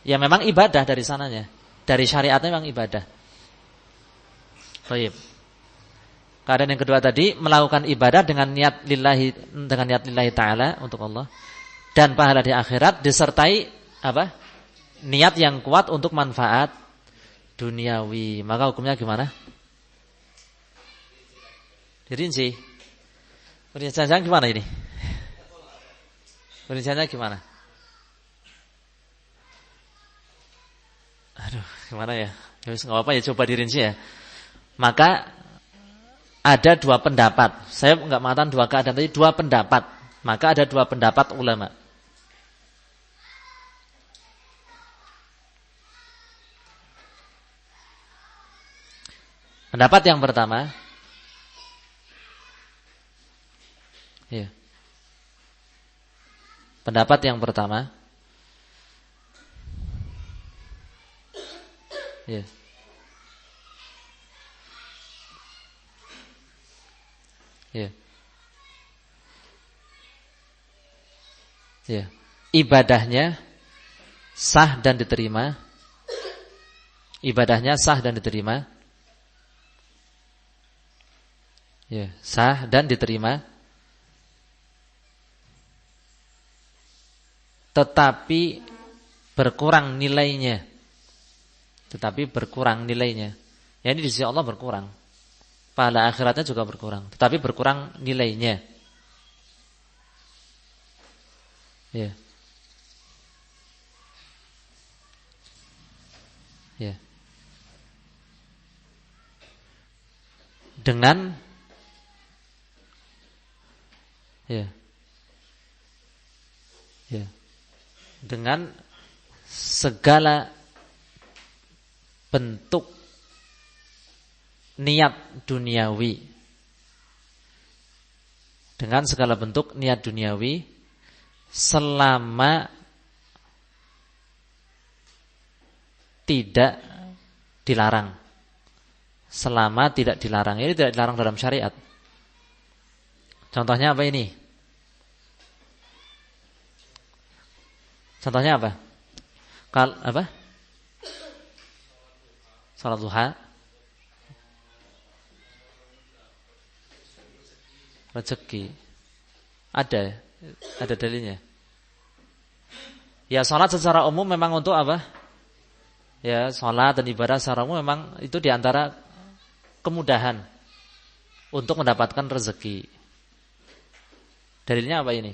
Ya memang ibadah dari sananya. Dari syariatnya memang ibadah. Baik. Keadaan yang kedua tadi melakukan ibadah dengan niat lillahi ta'ala untuk Allah, dan pahala di akhirat disertai apa? Niat yang kuat untuk manfaat duniawi. Maka hukumnya gimana? Dirinci. Perinciannya gimana ini? Perinciannya gimana? Aduh, gimana ya? Ya enggak apa-apa ya, coba dirinci ya. Maka ada dua pendapat. Saya enggak mengatakan dua keadaan, tapi dua pendapat. Maka ada dua pendapat ulama. Pendapat yang pertama, ya. Pendapat yang pertama, ya. Ya. Ya. Ibadahnya sah dan diterima. Ibadahnya sah dan diterima. Ya, sah dan diterima. Tetapi berkurang nilainya. Ya, ini di sisi Allah berkurang. Pahala akhiratnya juga berkurang, tetapi berkurang nilainya. Ya. Ya. Dengan ya. Ya. Dengan segala bentuk niat duniawi, dengan segala bentuk niat duniawi, selama tidak dilarang. Selama tidak dilarang. Ini tidak dilarang dalam syariat. Contohnya apa ini? Contohnya apa? Apa? Salat duha. Rezeki. Ada dalilnya. Ya, salat secara umum memang untuk apa? Ya, salat dan ibadah secara umum memang itu diantara kemudahan untuk mendapatkan rezeki. Dalilnya apa ini?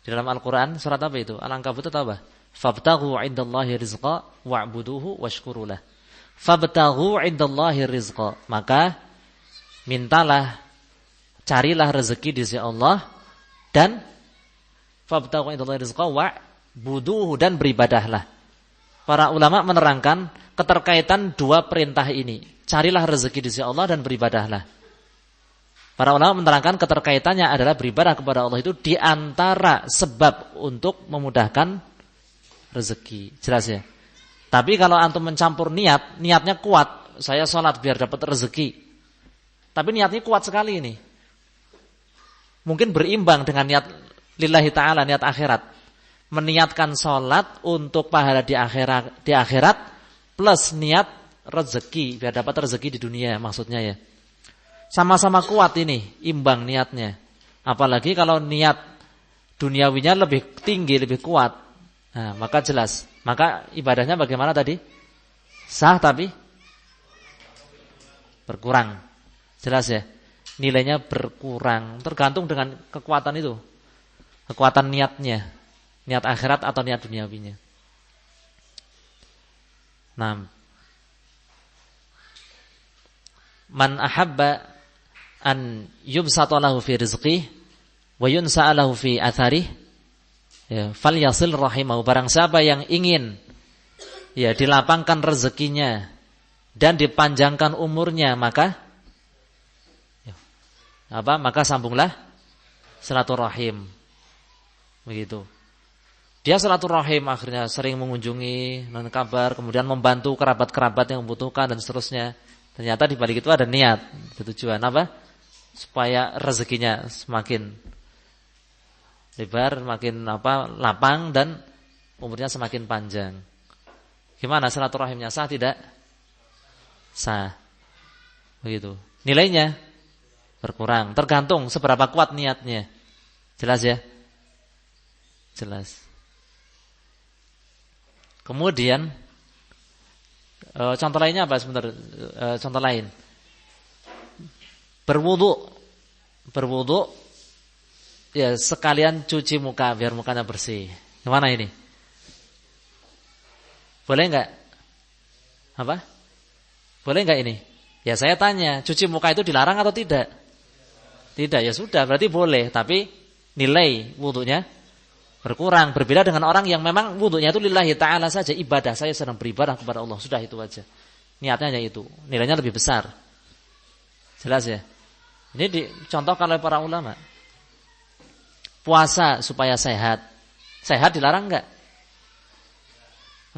Di dalam Al-Quran surat apa itu? Al-Ankabut itu apa? Fabtaghu indallahi rizqa wa'buduhu washkurulah. Fabtaghu indallahi rizqa. Maka mintalah, carilah rezeki di sisi Allah, dan fabtaghu indallahi rizqa wa'buduhu, dan beribadahlah. Para ulama menerangkan keterkaitan dua perintah ini. Carilah rezeki di sisi Allah dan beribadahlah. Para ulama menerangkan keterkaitannya adalah beribadah kepada Allah itu di antara sebab untuk memudahkan rezeki. Jelas ya? Tapi kalau antum mencampur niatnya kuat, saya sholat biar dapat rezeki. Tapi niatnya kuat sekali ini. Mungkin berimbang dengan niat lillahi ta'ala, niat akhirat. Meniatkan sholat untuk pahala di akhirat plus niat rezeki, biar dapat rezeki di dunia maksudnya ya. Sama-sama kuat ini, imbang niatnya. Apalagi kalau niat duniawinya lebih tinggi, lebih kuat. Nah, maka jelas. Maka ibadahnya bagaimana tadi? Sah tapi berkurang. Jelas ya? Nilainya berkurang. Tergantung dengan kekuatan itu. Kekuatan niatnya. Niat akhirat atau niat duniawinya. Nah, man ahabba an yubsata lahu fi rizqih wa yunsa'a lahu fi atharih, ya, falyasil rahimahu. Barang siapa yang ingin ya dilapangkan rezekinya dan dipanjangkan umurnya, maka maka sambunglah silaturahim. Begitu. Dia silaturahim, akhirnya sering mengunjungi, dan kabar, kemudian membantu kerabat-kerabat yang membutuhkan dan seterusnya. Ternyata di balik itu ada niat, tujuan apa? Supaya rezekinya semakin lebar, makin lapang, dan umurnya semakin panjang. Gimana silaturahimnya, sah tidak? Sah. Begitu. Nilainya berkurang. Tergantung seberapa kuat niatnya. Jelas ya? Jelas. Kemudian contoh lainnya apa sebentar? Contoh lain. Berwudu ya sekalian cuci muka biar mukanya bersih. Gimana ini? Boleh enggak? Apa? Boleh enggak ini? Ya saya tanya, cuci muka itu dilarang atau tidak? Tidak, ya sudah, berarti boleh. Tapi nilai wudunya berkurang. Berbeda dengan orang yang memang wudunya itu lillahi ta'ala saja. Ibadah, saya sedang beribadah kepada Allah. Sudah itu aja. Niatnya hanya itu. Nilainya lebih besar. Jelas ya? Ini dicontohkan oleh para ulama. Puasa supaya sehat. Sehat dilarang enggak?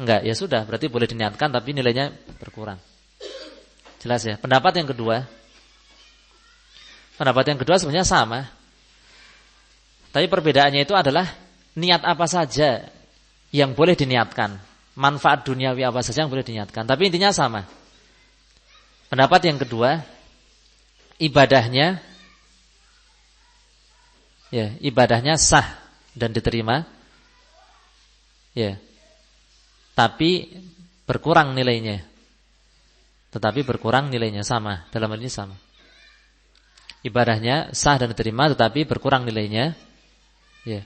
Enggak, ya sudah, berarti boleh diniatkan tapi nilainya berkurang. Jelas ya? Pendapat yang kedua sebenarnya sama. Tapi perbedaannya itu adalah niat apa saja yang boleh diniatkan. Manfaat duniawi apa saja yang boleh diniatkan. Tapi intinya sama. Pendapat yang kedua, ibadahnya sah dan diterima. Ya. Tapi berkurang nilainya. Tetapi berkurang nilainya sama. Dalam hal ini sama. Ibadahnya sah dan diterima tetapi berkurang nilainya. Ya.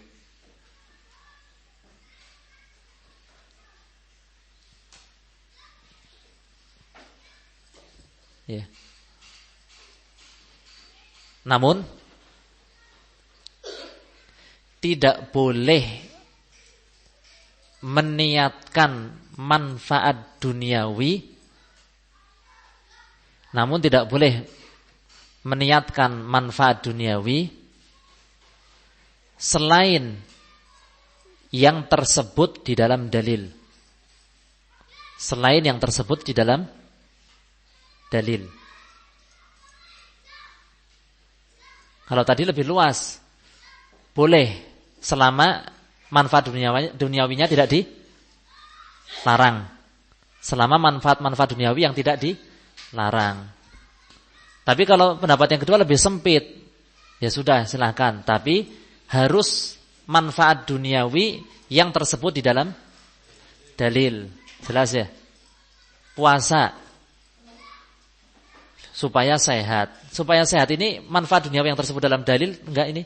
Ya. Namun tidak boleh meniatkan manfaat duniawi, namun tidak boleh meniatkan manfaat duniawi selain yang tersebut di dalam dalil. Selain yang tersebut di dalam dalil. Kalau tadi lebih luas, boleh selama manfaat duniawinya tidak dilarang. Selama manfaat-manfaat duniawi yang tidak dilarang. Tapi kalau pendapat yang kedua lebih sempit, ya sudah silahkan. Tapi harus manfaat duniawi yang tersebut di dalam dalil. Jelas ya? Puasa supaya sehat. Supaya sehat ini manfaat duniawi yang tersebut dalam dalil enggak ini?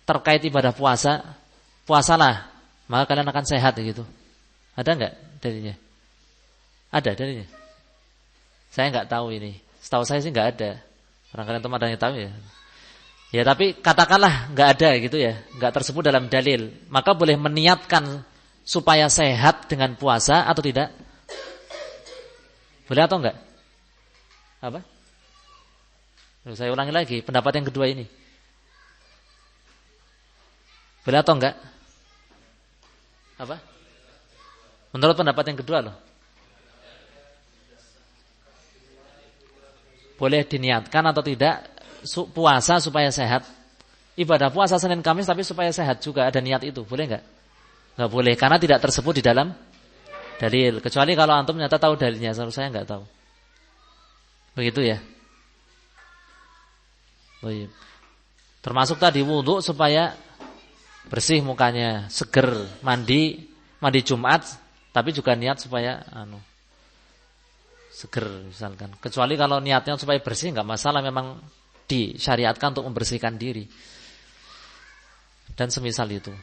Terkait ibadah puasa, puasalah, maka kalian akan sehat gitu. Ada enggak dalilnya? Ada dalilnya? Saya enggak tahu ini. Setahu saya sih enggak ada. Orang kalian teman ada yang tahu ya. Ya tapi katakanlah enggak ada gitu ya, enggak tersebut dalam dalil. Maka boleh meniatkan supaya sehat dengan puasa atau tidak? Boleh atau enggak? Apa? Saya ulangi lagi pendapat yang kedua ini. Boleh atau enggak? Apa? Menurut pendapat yang kedua loh. Boleh diniatkan atau tidak puasa supaya sehat. Ibadah puasa Senin Kamis tapi supaya sehat juga ada niat itu. Boleh enggak? Enggak boleh karena tidak tersebut di dalam dalil. Kecuali kalau antum ternyata tahu dalilnya, saya enggak tahu. Begitu ya. Baik. Termasuk tadi wudu supaya bersih mukanya, seger, mandi Jumat, tapi juga niat supaya seger misalkan. Kecuali kalau niatnya supaya bersih enggak masalah, memang disyariatkan untuk membersihkan diri. Dan semisal itu.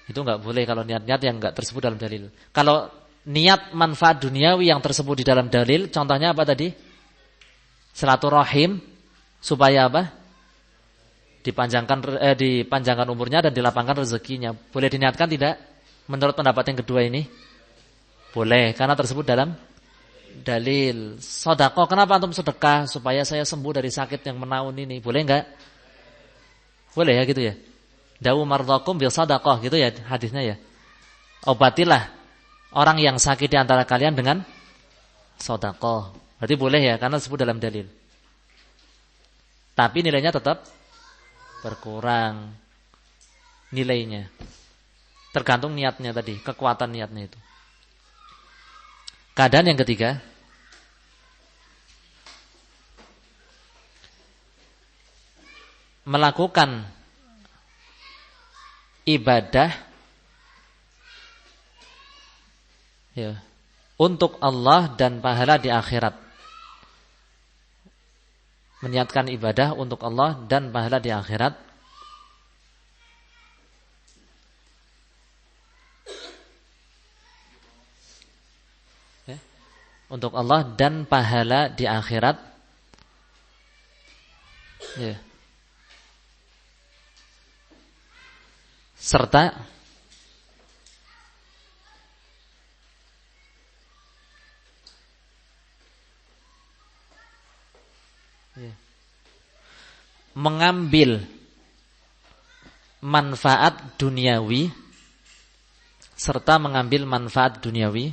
Itu enggak boleh kalau niat-niat yang enggak tersebut dalam dalil. Kalau niat manfaat duniawi yang tersebut di dalam dalil, contohnya apa tadi? Silaturahim supaya apa? Dipanjangkan umurnya dan dilapangkan rezekinya. Boleh diniatkan tidak? Menurut pendapat yang kedua ini? Boleh, karena tersebut dalam dalil. Sedekah, kenapa antum sedekah? Supaya saya sembuh dari sakit yang menaun ini. Boleh enggak? Boleh ya gitu ya. Dawu mardhakum bil sadaqah gitu ya hadisnya ya. Obatilah orang yang sakit di antara kalian dengan sedekah. Berarti boleh ya karena disebut dalam dalil. Tapi nilainya tetap berkurang nilainya. Tergantung niatnya tadi, kekuatan niatnya itu. Keadaan yang ketiga, melakukan ibadah ya, untuk Allah dan pahala di akhirat. Meniatkan ibadah untuk Allah dan pahala di akhirat. Ya, untuk Allah dan pahala di akhirat. Ya. Serta mengambil manfaat duniawi, serta mengambil manfaat duniawi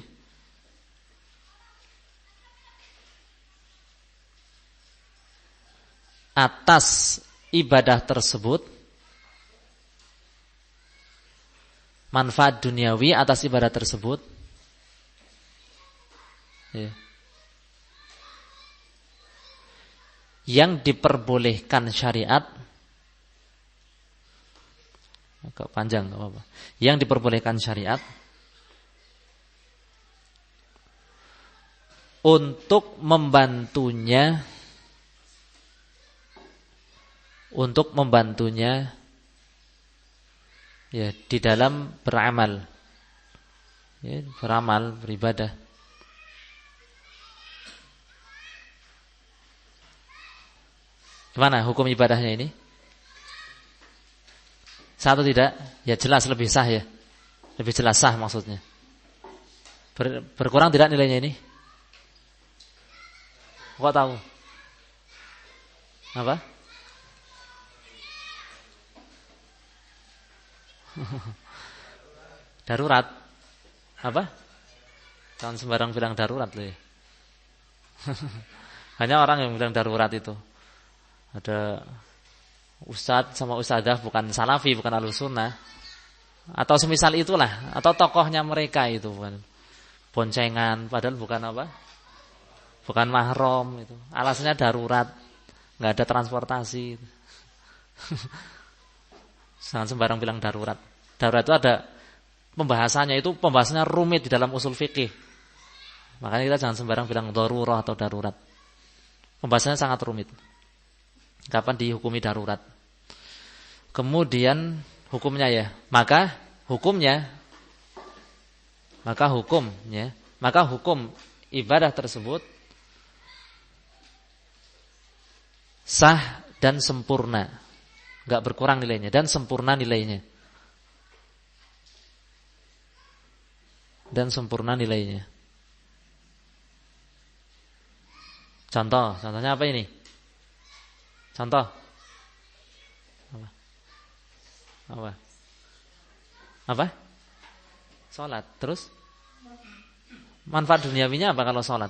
atas ibadah tersebut, manfaat duniawi atas ibadah tersebut ya, yang diperbolehkan syariat. Agak panjang, gak apa-apa. Yang diperbolehkan syariat untuk membantunya ya di dalam beramal, ya, beramal, beribadah. Gimana hukum ibadahnya ini? Sah atau tidak? Ya jelas lebih sah ya. Lebih jelas sah maksudnya. Berkurang tidak nilainya ini? Kok tahu? Apa? Darurat. Apa? Jangan sembarang bilang darurat loh ya. Hanya orang yang bilang darurat itu. Ada ustadz sama ustadzah bukan salafi, bukan ahlussunnah, atau semisal itulah, atau tokohnya mereka itu bukan boncengan, padahal bukan apa, bukan mahram itu. Alasannya darurat, nggak ada transportasi. Jangan sembarang bilang darurat. Darurat itu ada pembahasannya, itu pembahasannya rumit di dalam usul fikih. Makanya kita jangan sembarang bilang darurah atau darurat. Pembahasannya sangat rumit. Kapan dihukumi darurat? Kemudian hukumnya ya, maka hukum ibadah tersebut sah dan sempurna, enggak berkurang nilainya dan sempurna nilainya. Contohnya apa ini? Contoh apa? Salat. Terus manfaat duniawinya apa kalau salat?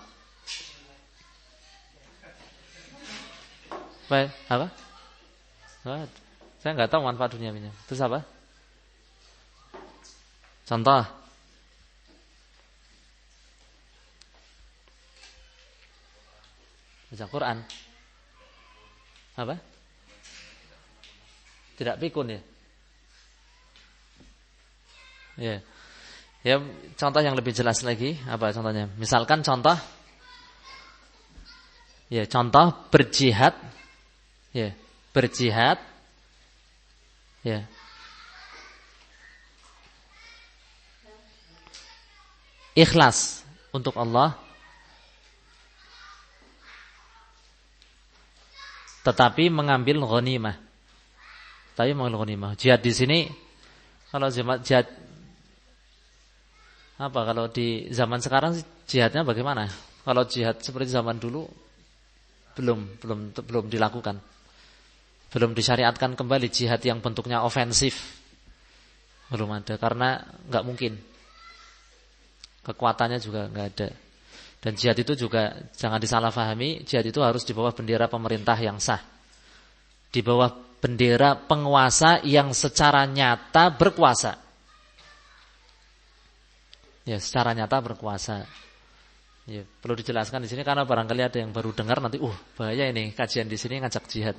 Apa? Saya nggak tahu manfaat duniawinya. Terus apa? Contoh. Baca Quran. Apa? Tidak pikun ya? Ya. Ya, contoh yang lebih jelas lagi, apa contohnya? Misalkan contoh berjihad. Ya, berjihad. Ya. Ikhlas untuk Allah. Tetapi mengambil ghanimah. Jihad di sini kalau jihad apa? Kalau di zaman sekarang jihadnya bagaimana? Kalau jihad seperti zaman dulu belum dilakukan. Belum disyariatkan kembali jihad yang bentuknya ofensif. Belum ada karena enggak mungkin. Kekuatannya juga enggak ada. Dan jihad itu juga jangan disalahpahami, jihad itu harus di bawah bendera pemerintah yang sah. Di bawah bendera penguasa yang secara nyata berkuasa. Ya, secara nyata berkuasa. Ya, perlu dijelaskan di sini karena barangkali ada yang baru dengar nanti, bahaya ini kajian di sini ngajak jihad.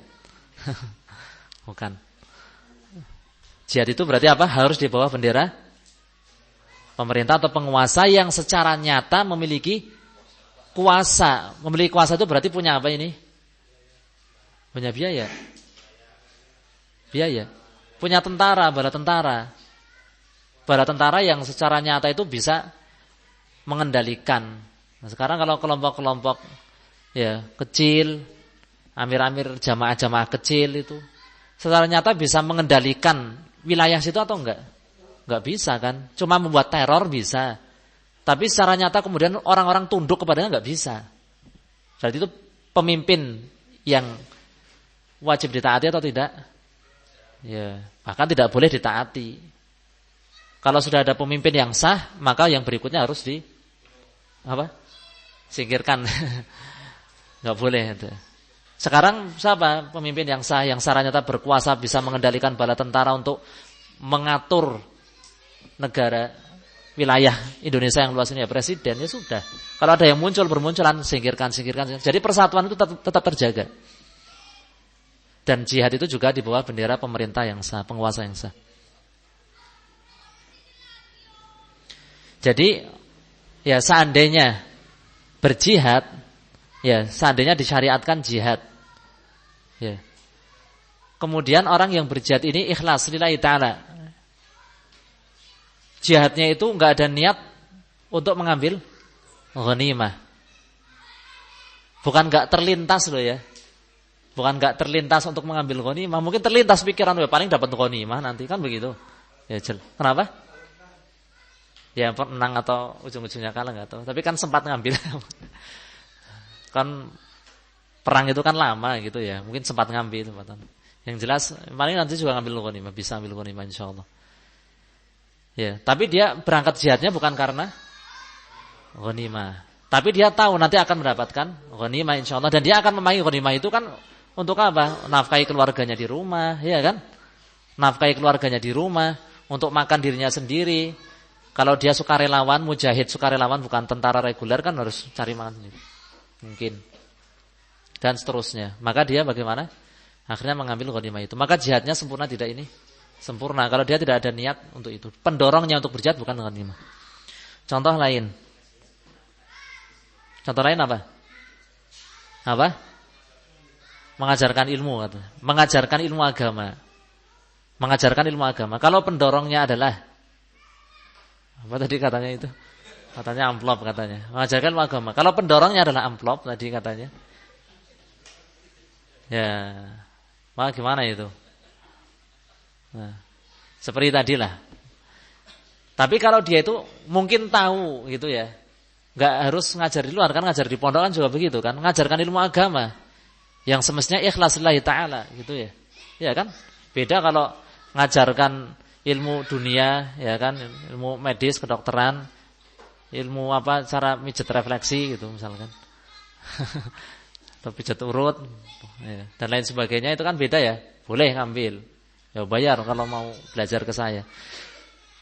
Bukan. Jihad itu berarti apa? Harus di bawah bendera pemerintah atau penguasa yang secara nyata memiliki kuasa. Memiliki kuasa itu berarti punya apa ini? Punya biaya. Biaya. Punya tentara, bala tentara. Bala tentara yang secara nyata itu bisa mengendalikan. Nah, sekarang kalau kelompok-kelompok ya kecil, amir-amir jamaah-jamaah kecil itu secara nyata bisa mengendalikan wilayah situ atau enggak? Enggak bisa kan? Cuma membuat teror bisa. Tapi secara nyata kemudian orang-orang tunduk kepadanya enggak bisa. Berarti itu pemimpin yang wajib ditaati atau tidak? Ya, bahkan tidak boleh ditaati. Kalau sudah ada pemimpin yang sah, maka yang berikutnya harus singkirkan. Enggak boleh itu. Sekarang siapa pemimpin yang sah, yang secara nyata berkuasa bisa mengendalikan bala tentara untuk mengatur negara, wilayah Indonesia yang luas ini ya presiden, ya sudah. Kalau ada yang bermunculan, singkirkan. Jadi persatuan itu tetap terjaga. Dan jihad itu juga di bawah bendera pemerintah yang sah, penguasa yang sah. Jadi ya seandainya berjihad, ya seandainya disyariatkan jihad, ya. Kemudian orang yang berjihad ini ikhlas lillahi ta'ala. Jihadnya itu enggak ada niat untuk mengambil ghanimah. Bukan enggak terlintas loh ya. Bukan enggak terlintas untuk mengambil ghanimah, mungkin terlintas pikiran paling dapat ghanimah nanti kan begitu. Ya, kenapa? Ya menang atau ujung-ujungnya kalah enggak tahu, tapi kan sempat ngambil. Kan perang itu kan lama gitu ya, mungkin sempat ngambil tempatan. Yang jelas paling nanti juga ngambil ghanimah, bisa ambil ghanimah insyaallah. Ya, tapi dia berangkat jihadnya bukan karena ghanimah. Tapi dia tahu nanti akan mendapatkan ghanimah insyaallah, dan dia akan memakai ghanimah itu kan untuk apa? Nafkahi keluarganya di rumah, ya kan? Nafkahi keluarganya di rumah, untuk makan dirinya sendiri. Kalau dia sukarelawan, mujahid sukarelawan bukan tentara reguler kan harus cari makan sendiri. Mungkin. Dan seterusnya. Maka dia bagaimana? Akhirnya mengambil ghanimah itu. Maka jihadnya sempurna tidak ini? Sempurna. Kalau dia tidak ada niat untuk itu. Pendorongnya untuk berjihad bukan ghanimah. Contoh lain. Contoh lain apa? Apa? Mengajarkan ilmu. Mengajarkan ilmu agama. Mengajarkan ilmu agama. Kalau pendorongnya adalah apa tadi katanya itu? Katanya amplop katanya. Mengajarkan ilmu agama. Kalau pendorongnya adalah amplop tadi katanya. Ya. Maka gimana itu? Nah, seperti tadilah. Tapi kalau dia itu mungkin tahu gitu ya. Enggak harus ngajar di luar, kan ngajar di pondok kan juga begitu kan. Mengajarkan ilmu agama yang semestinya ikhlas lillahi ta'ala gitu ya. Ya kan? Beda kalau ngajarkan ilmu dunia, ya kan, ilmu medis, kedokteran, ilmu apa, cara mijet refleksi gitu misalkan. Atau pijat urut ya, dan lain sebagainya itu kan beda ya. Boleh ngambil. Ya bayar kalau mau belajar ke saya.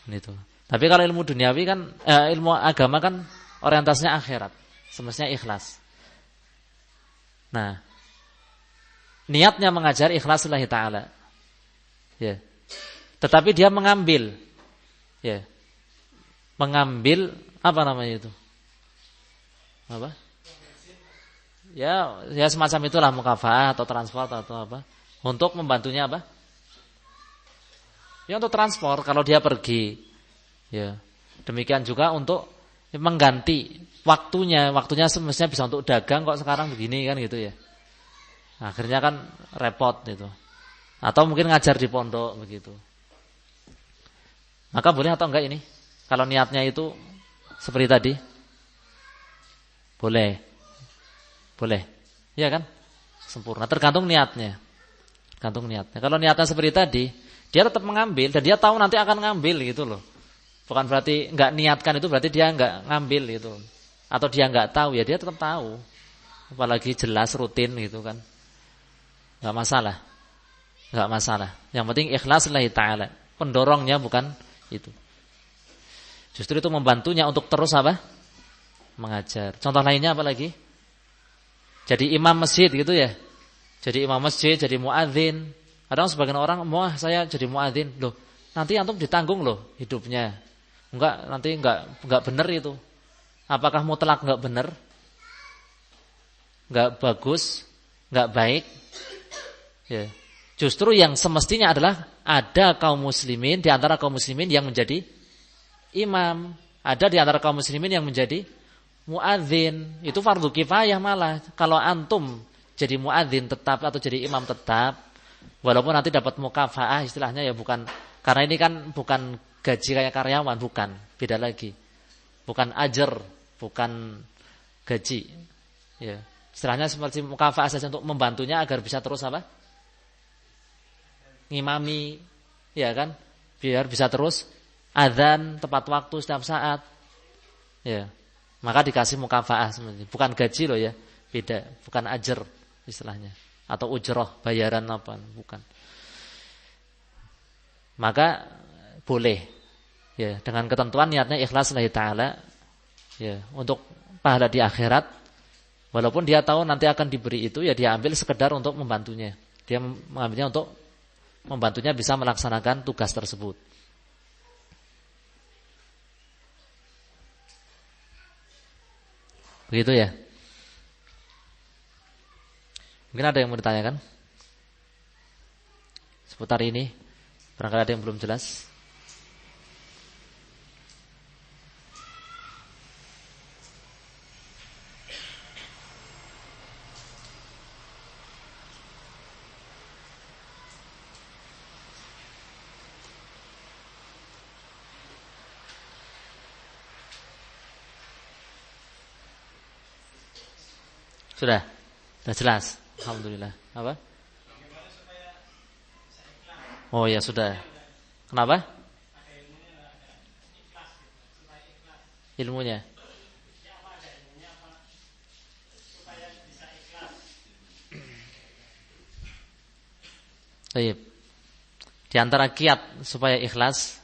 Gitu. Tapi kalau ilmu duniawi kan ilmu agama kan orientasinya akhirat, semestinya ikhlas. Nah, niatnya mengajar ikhlas lillahi ta'ala. Ya. Tetapi dia mengambil, ya, mengambil apa namanya itu? Apa? Ya semacam itulah mukafah atau transport atau apa? Untuk membantunya apa? Ya untuk transport kalau dia pergi. Ya. Demikian juga untuk mengganti waktunya semestinya bisa untuk dagang kok sekarang begini kan gitu ya. Akhirnya kan repot gitu. Atau mungkin ngajar di pondok begitu. Maka boleh atau enggak ini? Kalau niatnya itu seperti tadi? Boleh. Boleh. Iya kan? Sempurna. Tergantung niatnya. Tergantung niatnya. Kalau niatnya seperti tadi, dia tetap mengambil dan dia tahu nanti akan ngambil gitu loh. Bukan berarti enggak niatkan itu berarti dia enggak ngambil gitu. Atau dia enggak tahu, ya dia tetap tahu. Apalagi jelas rutin gitu kan. Enggak masalah. Enggak masalah. Yang penting ikhlas lillahi ta'ala. Pendorongnya bukan itu. Justru itu membantunya untuk terus apa? Mengajar. Contoh lainnya apa lagi? Jadi imam masjid gitu ya. Jadi imam masjid, jadi muadzin Kadang sebagian orang, "Wah, saya jadi muadzin." Loh, nanti antum ditanggung loh hidupnya. Nanti enggak benar itu. Apakah mutlak enggak benar? Enggak bagus, enggak baik? Ya. Justru yang semestinya adalah ada kaum muslimin, di antara kaum muslimin yang menjadi imam, ada di antara kaum muslimin yang menjadi muadzin. Itu fardu kifayah malah. Kalau antum jadi muadzin tetap atau jadi imam tetap, walaupun nanti dapat mukafaah istilahnya ya, bukan, karena ini kan bukan gaji kayak karyawan, bukan, beda lagi. Bukan ajar, bukan gaji. Ya. Istilahnya seperti mukafaah saja untuk membantunya agar bisa terus apa? Ngimami, ya kan? Biar bisa terus adzan tepat waktu setiap saat. Ya. Maka dikasih mukafaah sebenarnya. Bukan gaji loh ya. Beda, bukan ajar istilahnya. Atau ujroh, bayaran apa, bukan. Maka boleh. Ya, dengan ketentuan niatnya ikhlas lillahi taala. Ya, untuk pahala di akhirat. Walaupun dia tahu nanti akan diberi itu, ya dia ambil sekedar untuk membantunya. Dia mengambilnya untuk membantunya bisa melaksanakan tugas tersebut. Begitu ya. Mungkin ada yang mau ditanyakan seputar ini. Barangkali ada yang belum jelas. Sudah jelas. Alhamdulillah. Apa? Oh ya sudah. Kenapa? Ilmunya. Baik. Di antara kiat supaya ikhlas,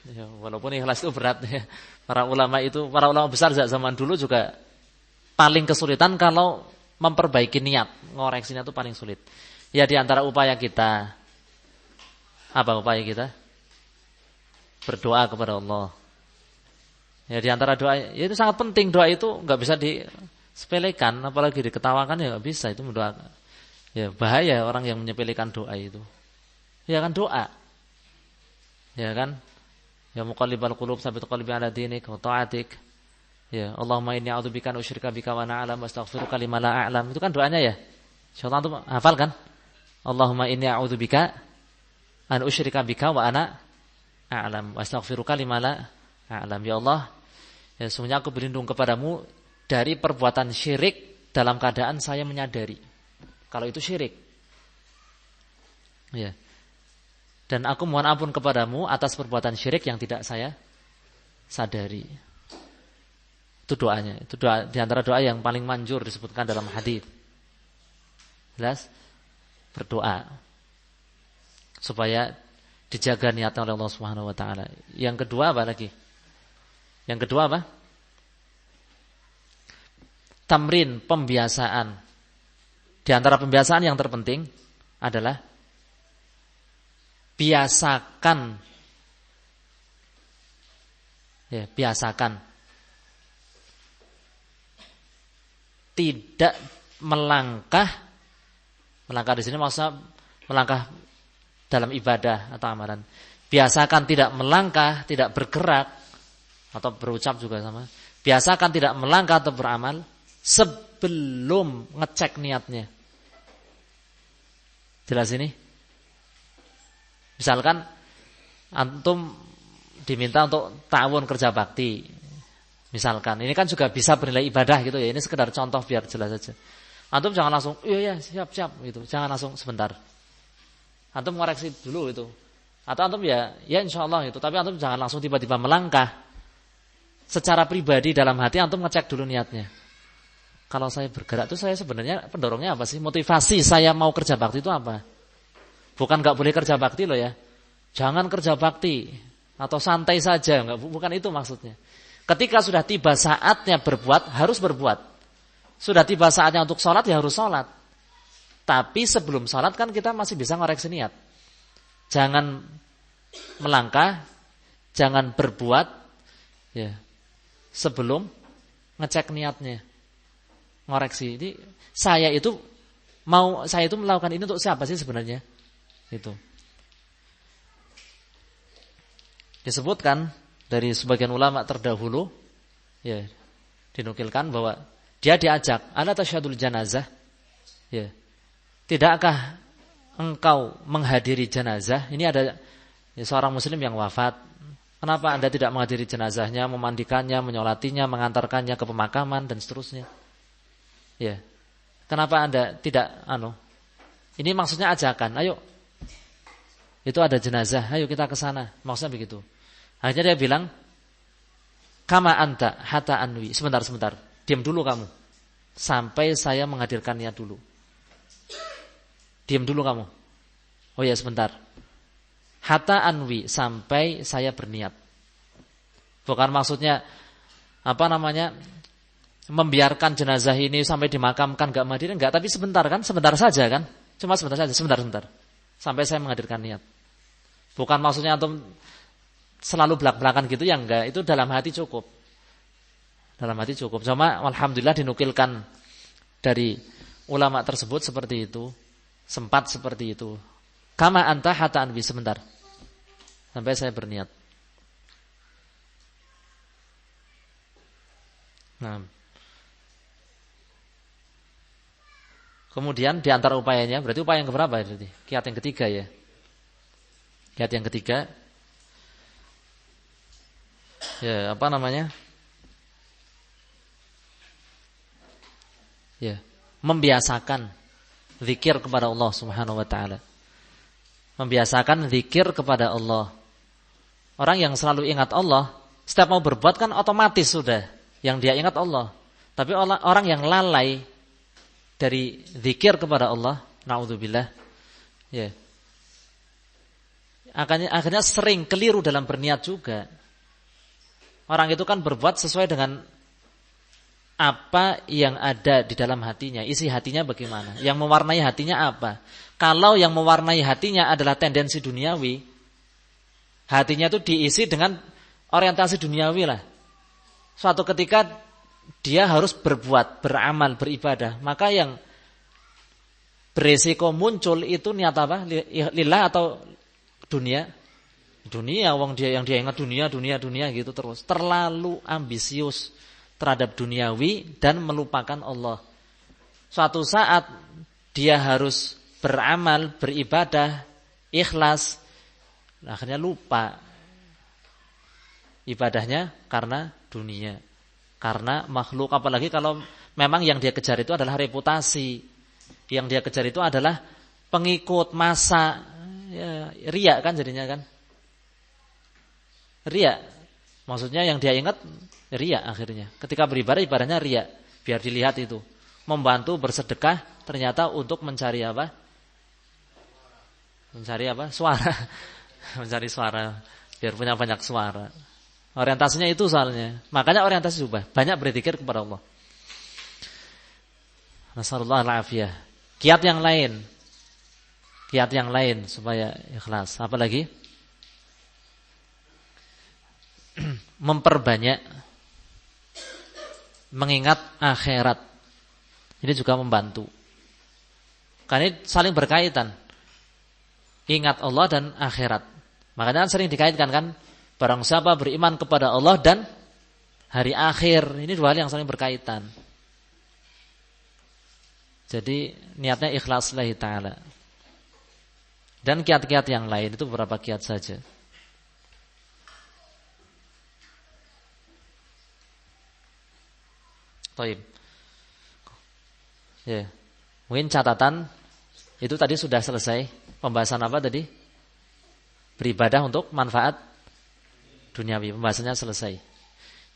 ya, walaupun ikhlas itu berat ya. Para ulama besar zaman dulu juga paling kesulitan kalau memperbaiki niat, ngoreksinya itu paling sulit. Ya di antara upaya kita, apa upaya kita? Berdoa kepada Allah. Ya di antara doa, ya itu sangat penting, doa itu nggak bisa disepelekan, apalagi diketawakan ya nggak bisa itu mendoakan. Ya bahaya orang yang menyepelekan doa itu. Ya kan doa. Ya kan? Ya muqallibal qulub tsabbit qalbi ala dinik wa ta'atik. Ya, Allahumma inni a'udzubika an usyrika bika wa ana a'lam wa astaghfiruka lima la a'lam. Itu kan doanya ya. Insyaallah antum hafal kan? Allahumma inni a'udzubika an usyrika bika wa ana a'lam wa astaghfiruka lima la a'lam. Ya Allah, ya sesungguhnya aku berlindung kepadamu dari perbuatan syirik dalam keadaan saya menyadari. Kalau itu syirik. Ya. Dan aku mohon ampun kepadamu atas perbuatan syirik yang tidak saya sadari. Itu doanya. Itu doa di antara doa yang paling manjur disebutkan dalam hadis. Jelas? Berdoa supaya dijaga niatnya oleh Allah Subhanahu wa taala. Yang kedua apa lagi? Yang kedua apa? Tamrin, pembiasaan. Di antara pembiasaan yang terpenting adalah biasakan. Ya, biasakan tidak melangkah di sini maksudnya melangkah dalam ibadah atau amalan. Biasakan tidak melangkah, tidak bergerak atau berucap juga sama. Biasakan tidak melangkah atau beramal sebelum ngecek niatnya. Jelas ini? Misalkan antum diminta untuk ta'awun kerja bakti. Misalkan, ini kan juga bisa bernilai ibadah gitu ya. Ini sekedar contoh biar jelas saja. Antum jangan langsung, iya siap gitu. Jangan langsung sebentar. Antum ngoreksi dulu itu. Atau antum ya insyaallah itu. Tapi antum jangan langsung tiba-tiba melangkah. Secara pribadi dalam hati antum ngecek dulu niatnya. Kalau saya bergerak itu saya sebenarnya pendorongnya apa sih? Motivasi saya mau kerja bakti itu apa? Bukan nggak boleh kerja bakti loh ya. Jangan kerja bakti atau santai saja, bukan itu maksudnya. Ketika sudah tiba saatnya berbuat, harus berbuat. Sudah tiba saatnya untuk sholat, ya harus sholat. Tapi sebelum sholat kan kita masih bisa ngoreksi niat. Jangan melangkah, jangan berbuat ya sebelum ngecek niatnya. Ngoreksi. Ini saya itu melakukan ini untuk siapa sih sebenarnya? Itu. Disebutkan dari sebagian ulama terdahulu ya, dinukilkan bahwa dia diajak, "Ala tasyhadul janazah?" Ya. Tidakkah engkau menghadiri jenazah? Ini ada seorang muslim yang wafat. Kenapa Anda tidak menghadiri jenazahnya, memandikannya, menyolatinya, mengantarkannya ke pemakaman dan seterusnya? Ya. Kenapa Anda tidak Ini maksudnya ajakan, ayo. Itu ada jenazah, ayo kita ke sana. Maksudnya begitu. Akhirnya dia bilang, "Kama anta hatta anwi." Sebentar. Diam dulu kamu. Sampai saya menghadirkan niat dulu. Diam dulu kamu. Oh ya, sebentar. Hatta anwi, sampai saya berniat. Bukan maksudnya membiarkan jenazah ini sampai dimakamkan enggak menghadiri, enggak, tapi sebentar saja kan? Cuma sebentar saja, sebentar. Sampai saya menghadirkan niat. Bukan maksudnya antum selalu belak-belakan gitu ya, enggak, itu dalam hati cukup. Cuma alhamdulillah dinukilkan dari ulama tersebut seperti itu, sempat seperti itu. Kama anta hatta anwi, sebentar. Sampai saya berniat. Nah. Kemudian di antara upayanya, berarti upaya yang keberapa berarti? Kiat yang ketiga ya. Kiat yang ketiga. Ya, Ya, membiasakan zikir kepada Allah Subhanahu wa taala. Membiasakan zikir kepada Allah. Orang yang selalu ingat Allah, setiap mau berbuat kan otomatis sudah yang dia ingat Allah. Tapi orang yang lalai dari zikir kepada Allah, naudzubillah, ya. Akhirnya sering keliru dalam berniat juga. Orang itu kan berbuat sesuai dengan apa yang ada di dalam hatinya, isi hatinya bagaimana, yang mewarnai hatinya apa. Kalau yang mewarnai hatinya adalah tendensi duniawi, hatinya itu diisi dengan orientasi duniawi lah. Suatu ketika dia harus berbuat, beramal, beribadah, maka yang beresiko muncul itu niat apa? Lillah atau dunia? Dunia, yang dia ingat dunia gitu terus. Terlalu ambisius terhadap duniawi dan melupakan Allah. Suatu saat dia harus beramal, beribadah, ikhlas, akhirnya lupa ibadahnya karena dunia, karena makhluk. Apalagi kalau memang yang dia kejar itu adalah reputasi, yang dia kejar itu adalah pengikut massa, ya, riya kan jadinya kan, riya. Maksudnya yang dia ingat riya akhirnya. Ketika beribadah, ibadahnya riya, biar dilihat itu. Membantu bersedekah ternyata untuk mencari apa? Mencari apa? Suara. Mencari suara, biar punya banyak suara. Orientasinya itu soalnya. Makanya orientasi ubah. Banyak berzikir kepada Allah. Nasallallahu alaihi. Kiat yang lain supaya ikhlas. Apa lagi? Memperbanyak mengingat akhirat. Ini juga membantu. Karena ini saling berkaitan. Ingat Allah dan akhirat. Makanya sering dikaitkan kan, barang siapa beriman kepada Allah dan hari akhir. Ini dua hal yang saling berkaitan. Jadi niatnya ikhlas lillahi ta'ala. Dan kiat-kiat yang lain itu beberapa kiat saja. Baik. Ya. Mungkin catatan itu tadi sudah selesai. Pembahasan apa tadi? Beribadah untuk manfaat duniawi. Pembahasannya selesai.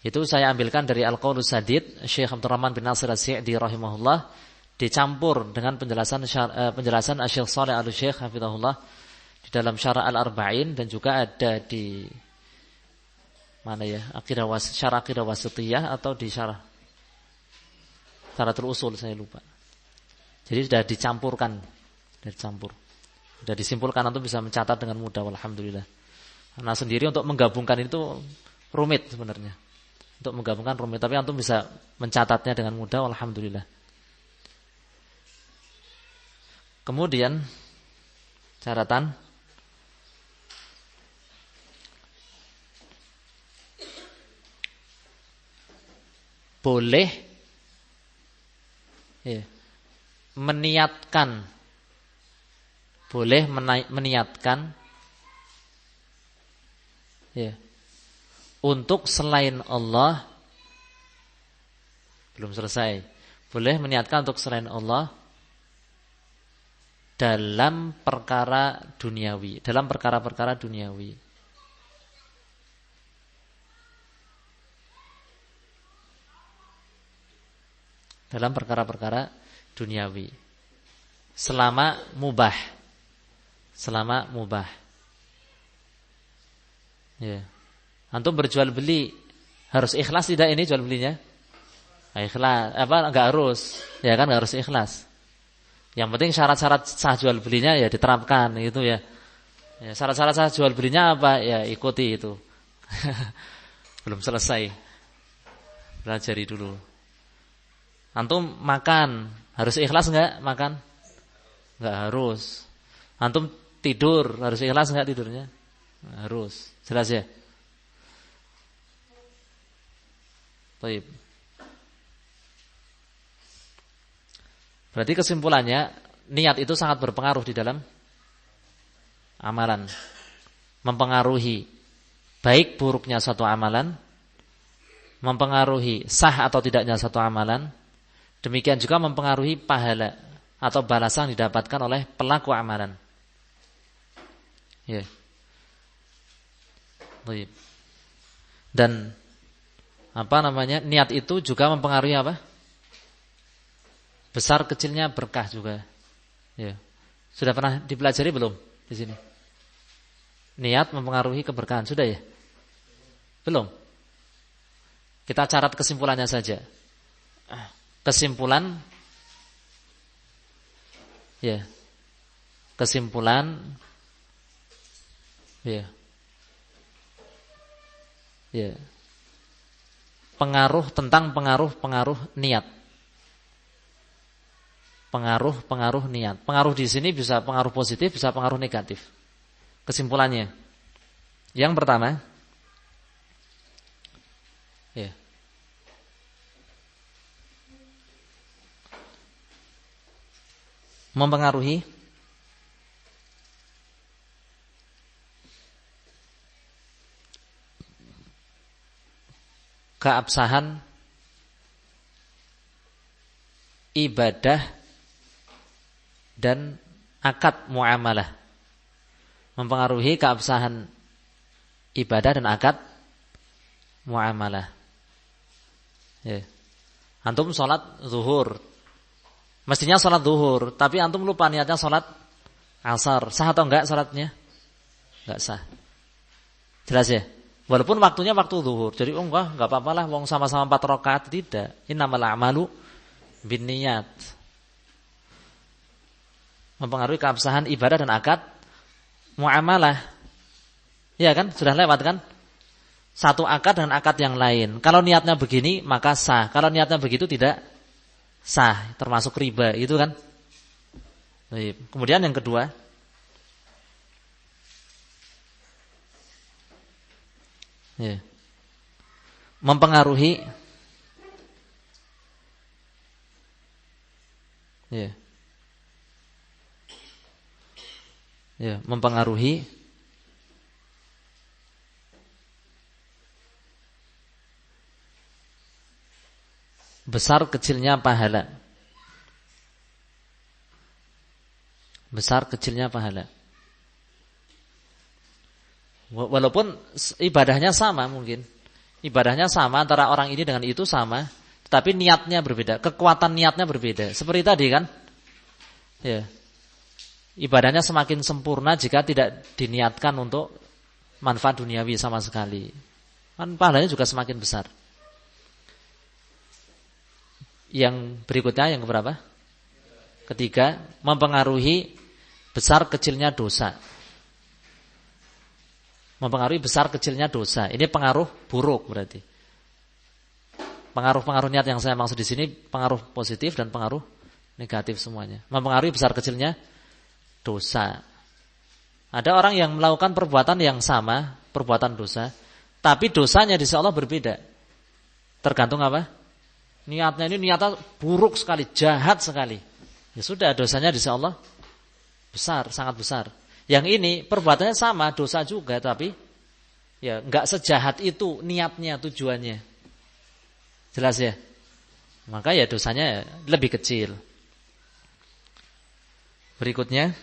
Itu saya ambilkan dari Al-Qaulus Sadid Syekh Abdurrahman bin Nasir As-Sa'di rahimahullah, dicampur dengan penjelasan Syekh Shalih Al-Syekh hafizahullah di dalam Syarah Al-Arba'in, dan juga ada di mana ya? Syarah Aqidah Wasithiyah atau di Syarah Syaratul Usul, saya lupa. Jadi sudah dicampurkan, Sudah disimpulkan, antum bisa mencatat dengan mudah, alhamdulillah. Nah sendiri untuk menggabungkan itu rumit sebenarnya. Untuk menggabungkan rumit, tapi antum bisa mencatatnya dengan mudah, alhamdulillah. Kemudian catatan boleh meniatkan, boleh meniatkan untuk selain Allah. Belum selesai. Boleh meniatkan untuk selain Allah dalam perkara duniawi, dalam perkara-perkara duniawi. Dalam perkara-perkara duniawi. Selama mubah. Selama mubah. Ya. Antum berjual beli harus ikhlas tidak ini jual belinya? Ikhlas. Apa enggak harus? Ya kan enggak harus ikhlas. Yang penting syarat-syarat sah jual belinya ya diterapkan gitu ya. Ya, syarat-syarat sah jual belinya apa? Ya ikuti itu. Belum selesai. Pelajari dulu. Antum makan, harus ikhlas enggak makan? Enggak harus. Antum tidur, harus ikhlas enggak tidurnya? Harus. Jelas ya? Baik. Berarti kesimpulannya, niat itu sangat berpengaruh di dalam amalan. Mempengaruhi baik buruknya suatu amalan, mempengaruhi sah atau tidaknya suatu amalan. Demikian juga mempengaruhi pahala atau balasan yang didapatkan oleh pelaku amalan. Ya. Baik. Dan niat itu juga mempengaruhi apa? Besar kecilnya berkah juga. Ya. Sudah pernah dipelajari belum di sini? Niat mempengaruhi keberkahan, sudah ya? Belum. Kita catat kesimpulannya saja. Kesimpulan ya. Kesimpulan ya. Ya. Pengaruh niat. Pengaruh niat. Pengaruh di sini bisa pengaruh positif, bisa pengaruh negatif. Kesimpulannya. Yang pertama, ya. Mempengaruhi keabsahan ibadah dan akad muamalah. Mempengaruhi keabsahan ibadah dan akad muamalah. Ya. Antum sholat zuhur, mestinya sholat zuhur, tapi antum lupa niatnya sholat asar. Sah atau enggak sholatnya? Enggak sah. Jelas ya? Walaupun waktunya waktu zuhur. Jadi enggak apa-apa lah, wong sama-sama 4 rakaat. Tidak. Innamal a'malu binniyat. Mempengaruhi keabsahan ibadah dan akad muamalah. Ya kan? Sudah lewat kan? Satu akad dengan akad yang lain. Kalau niatnya begini maka sah. Kalau niatnya begitu tidak sah, termasuk riba, itu kan? Baik. Kemudian yang kedua, ya. Mempengaruhi ya. Ya, mempengaruhi besar kecilnya pahala. Besar kecilnya pahala. Walaupun ibadahnya sama mungkin. Ibadahnya sama antara orang ini dengan itu sama, tetapi niatnya berbeda, kekuatan niatnya berbeda. Seperti tadi kan? Ya. Ibadahnya semakin sempurna jika tidak diniatkan untuk manfaat duniawi sama sekali. Kan pahalanya juga semakin besar. Yang berikutnya yang keberapa? Ketiga, mempengaruhi besar kecilnya dosa. Mempengaruhi besar kecilnya dosa. Ini pengaruh buruk berarti. Pengaruh niat yang saya maksud di sini pengaruh positif dan pengaruh negatif semuanya. Mempengaruhi besar kecilnya dosa. Ada orang yang melakukan perbuatan yang sama, perbuatan dosa, tapi dosanya di sisi Allah berbeda. Tergantung apa? Niatnya ini niatnya buruk sekali, jahat sekali. Ya sudah, dosanya di sisi Allah besar, sangat besar. Yang ini perbuatannya sama, dosa juga, tapi ya enggak sejahat itu niatnya, tujuannya. Jelas ya? Maka ya dosanya lebih kecil. Berikutnya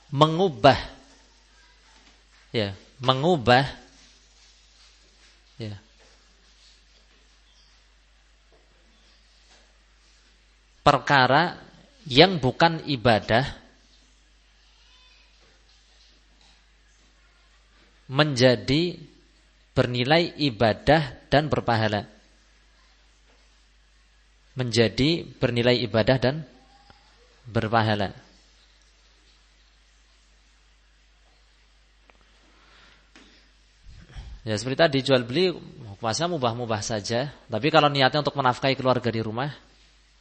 mengubah ya, perkara yang bukan ibadah menjadi bernilai ibadah dan berpahala. Menjadi bernilai ibadah dan berpahala. Ya seperti tadi, jual beli puasanya mubah-mubah saja, tapi kalau niatnya untuk menafkahi keluarga di rumah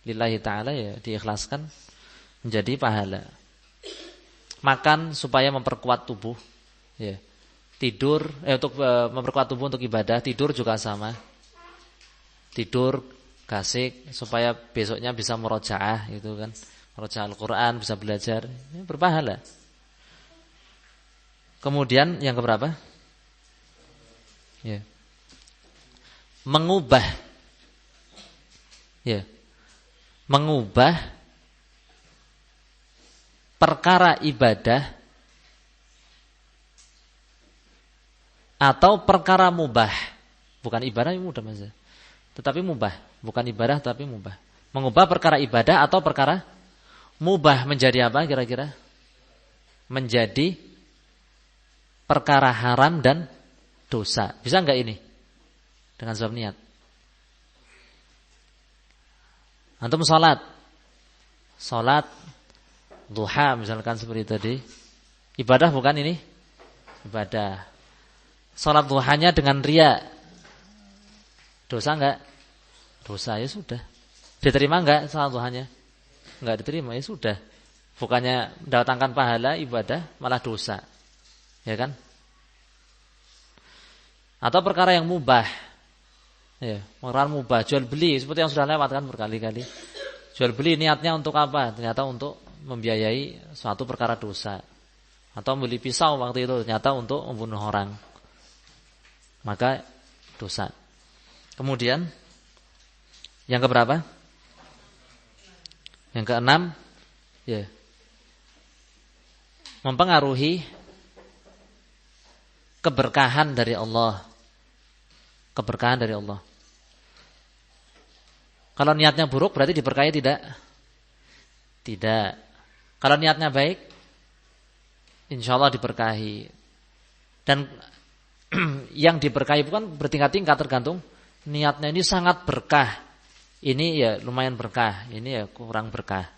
lillahi ta'ala ya diikhlaskan, menjadi pahala. Makan supaya memperkuat tubuh, ya. Tidur untuk memperkuat tubuh untuk ibadah, tidur juga sama. Tidur kasih supaya besoknya bisa murojaah gitu kan. Murojaah Al-Qur'an, bisa belajar, ya, berpahala. Kemudian yang keberapa? Ya. Mengubah. Ya. Mengubah perkara ibadah atau perkara mubah. Bukan ibadah yang mudah Mas. Tetapi mubah, bukan ibadah tapi mubah. Mengubah perkara ibadah atau perkara mubah menjadi apa kira-kira? Menjadi perkara haram dan dosa. Bisa enggak ini? Dengan sebab niat. Antum salat duha misalkan seperti tadi. Ibadah bukan ini? Ibadah. Salat duhanya dengan riya. Dosa enggak? Dosa, ya sudah. Diterima enggak salat duhanya? Enggak diterima, ya sudah. Bukannya mendatangkan pahala ibadah, malah dosa. Ya kan? Atau perkara yang mubah. Ya, perkara mubah, jual beli seperti yang sudah lewat kan berkali-kali. Jual beli niatnya untuk apa? Ternyata untuk membiayai suatu perkara dosa. Atau beli pisau waktu itu ternyata untuk membunuh orang. Maka dosa. Kemudian yang keberapa? Yang keenam, ya. Mempengaruhi keberkahan dari Allah. Keberkahan dari Allah. Kalau niatnya buruk berarti diberkahi tidak? Tidak. Kalau niatnya baik, insya Allah diberkahi. Dan yang diberkahi bukan bertingkat-tingkat, tergantung niatnya. Ini sangat berkah, ini ya lumayan berkah, ini ya kurang berkah.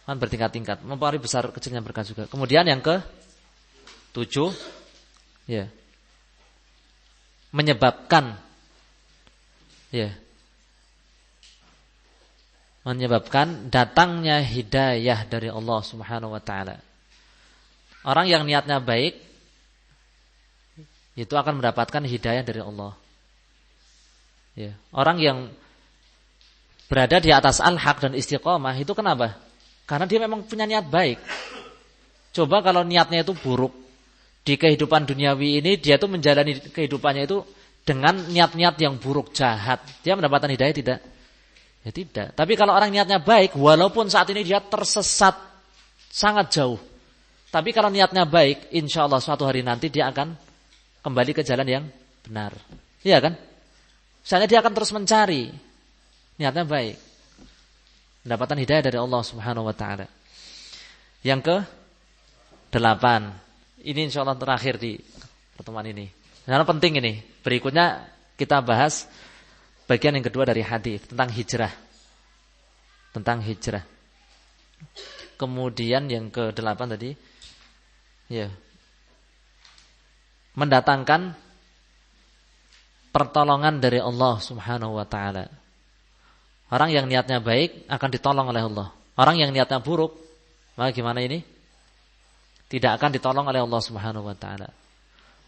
Kan bertingkat-tingkat, mempengaruhi besar kecilnya berkah juga. Kemudian yang ke-7, ya, menyebabkan datangnya hidayah dari Allah Subhanahu wa taala. Orang yang niatnya baik itu akan mendapatkan hidayah dari Allah. Ya, orang yang berada di atas al-haq dan istiqomah itu kenapa? Karena dia memang punya niat baik. Coba kalau niatnya itu buruk, di kehidupan duniawi ini dia tuh menjalani kehidupannya itu dengan niat-niat yang buruk, jahat. Dia mendapatkan hidayah tidak? Ya tidak. Tapi kalau orang niatnya baik, walaupun saat ini dia tersesat sangat jauh, tapi kalau niatnya baik, insya Allah suatu hari nanti dia akan kembali ke jalan yang benar. Iya kan? Misalnya dia akan terus mencari, niatnya baik, mendapatkan hidayah dari Allah Subhanahu wa taala. Yang ke-8, ini insya Allah terakhir di pertemuan ini. Karena penting ini. Berikutnya kita bahas bagian yang kedua dari hadis tentang hijrah. Tentang hijrah. Kemudian yang ke-8 tadi, ya, mendatangkan pertolongan dari Allah Subhanahu wa taala. Orang yang niatnya baik akan ditolong oleh Allah. Orang yang niatnya buruk, maka gimana ini? Tidak akan ditolong oleh Allah Subhanahu wa taala.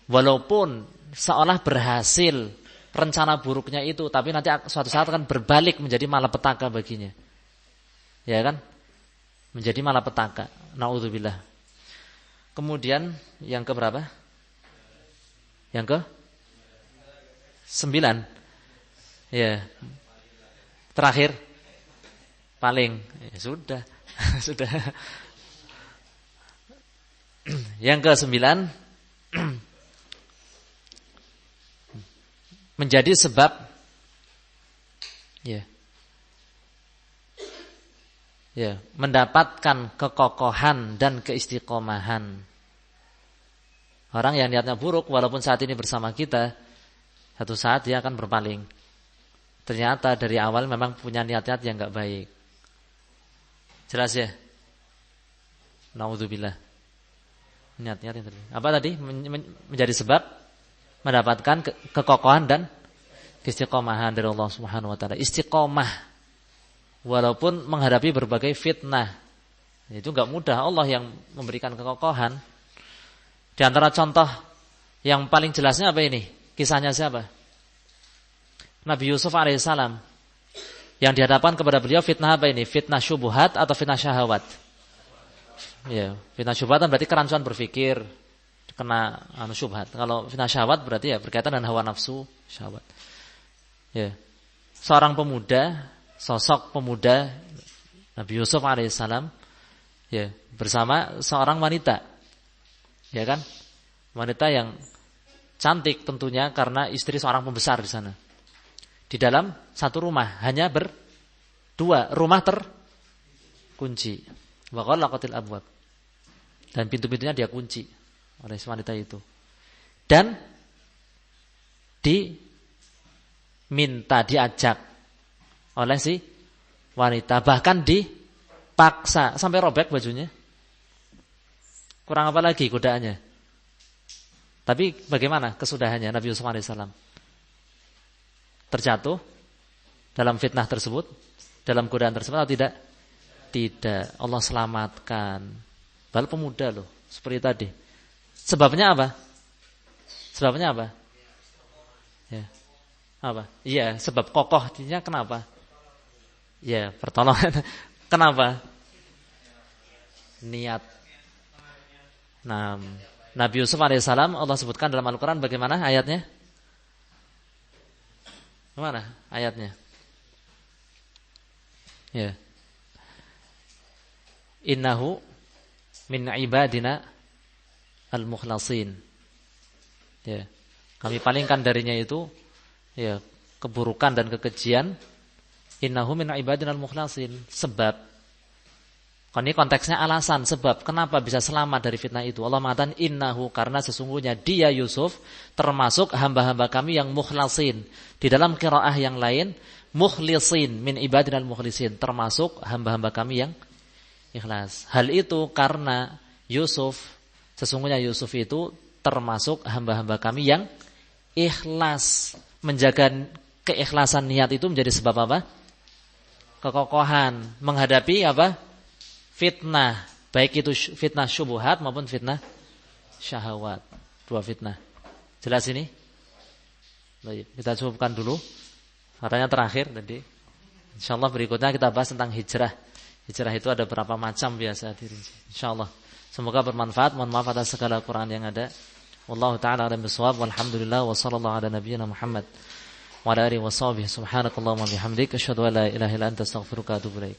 Walaupun seolah berhasil rencana buruknya itu, tapi nanti suatu saat akan berbalik menjadi malapetaka baginya. Ya kan? Menjadi malapetaka. Nauzubillah. Kemudian yang ke berapa? Yang ke 9. Ya. Terakhir paling ya, sudah. Sudah. Yang ke-9 menjadi sebab ya. Ya, mendapatkan kekokohan dan keistiqomahan. Orang yang niatnya buruk walaupun saat ini bersama kita, satu saat dia akan berpaling. Ternyata dari awal memang punya niat-niat yang enggak baik. Jelas ya? Nauzubillah. Niat-niat yang tadi. Apa tadi? Menjadi sebab mendapatkan kekokohan dan keistiqomahan dari Allah Subhanahu wa taala. Istiqomah walaupun menghadapi berbagai fitnah. Itu enggak mudah, Allah yang memberikan kekokohan. Di antara contoh yang paling jelasnya apa ini? Kisahnya siapa? Nabi Yusuf alaihissalam. Yang dihadapkan kepada beliau fitnah apa ini? Fitnah syubhat atau fitnah syahwat? Ya, fitnah syubhat berarti kerancuan berpikir, kena syubhat. Kalau fitnah syahwat berarti ya berkaitan dengan hawa nafsu, syahwat. Ya. Seorang pemuda, sosok pemuda Nabi Yusuf alaihissalam, ya, bersama seorang wanita. Ya kan? Wanita yang cantik tentunya karena istri seorang pembesar di sana. Di dalam satu rumah, hanya berdua, rumah terkunci. Wa ghallaqatil abwab. Dan pintu-pintunya dia kunci oleh si wanita itu. Dan diajak oleh si wanita, bahkan dipaksa sampai robek bajunya. Kurang apa lagi godaannya? Tapi bagaimana kesudahannya Nabi Yusuf alaihissalam? Terjatuh dalam fitnah tersebut, dalam godaan tersebut atau tidak? Tidak. Allah selamatkan. Padahal pemuda loh, seperti tadi. Sebabnya apa? Sebabnya apa? Ya. Apa? Iya, sebab kokoh. Artinya kenapa? Ya, pertolongan. Kenapa? Niat. Nah, Nabi Yusuf alaihissalam Allah sebutkan dalam Al-Quran bagaimana ayatnya? Mana ayatnya? Ya. Innahu min ibadina al-mukhlasin. Ya. Kami palingkan darinya itu ya keburukan dan kekejian. Innahu min ibadina al-mukhlasin. Sebab ini konteksnya alasan, sebab kenapa bisa selamat dari fitnah itu. Allah mengatakan innahu, karena sesungguhnya dia Yusuf termasuk hamba-hamba kami yang mukhlasin. Di dalam qiraah yang lain mukhlisin, min ibadinal mukhlisin, termasuk hamba-hamba kami yang ikhlas. Hal itu karena sesungguhnya Yusuf itu termasuk hamba-hamba kami yang ikhlas. Menjaga keikhlasan niat itu menjadi sebab apa? Kekokohan menghadapi apa? Fitnah, baik itu fitnah syubhat maupun fitnah syahwat. Dua fitnah. Jelas ini? Baik, kita cukupkan dulu. Katanya terakhir tadi. Insyaallah berikutnya kita bahas tentang hijrah. Hijrah itu ada berapa macam biasa dirinci. Insyaallah. Semoga bermanfaat. Mohon maaf atas segala kekurangan yang ada. Wallahu taala a'lam bissawab. Walhamdulillah wa sallallahu ala nabiyyina Muhammad wa ala alihi wa sahbihi subhanakallahumma bihamdika asyhadu an la ilaha illa anta astaghfiruka wa atubu ilaik.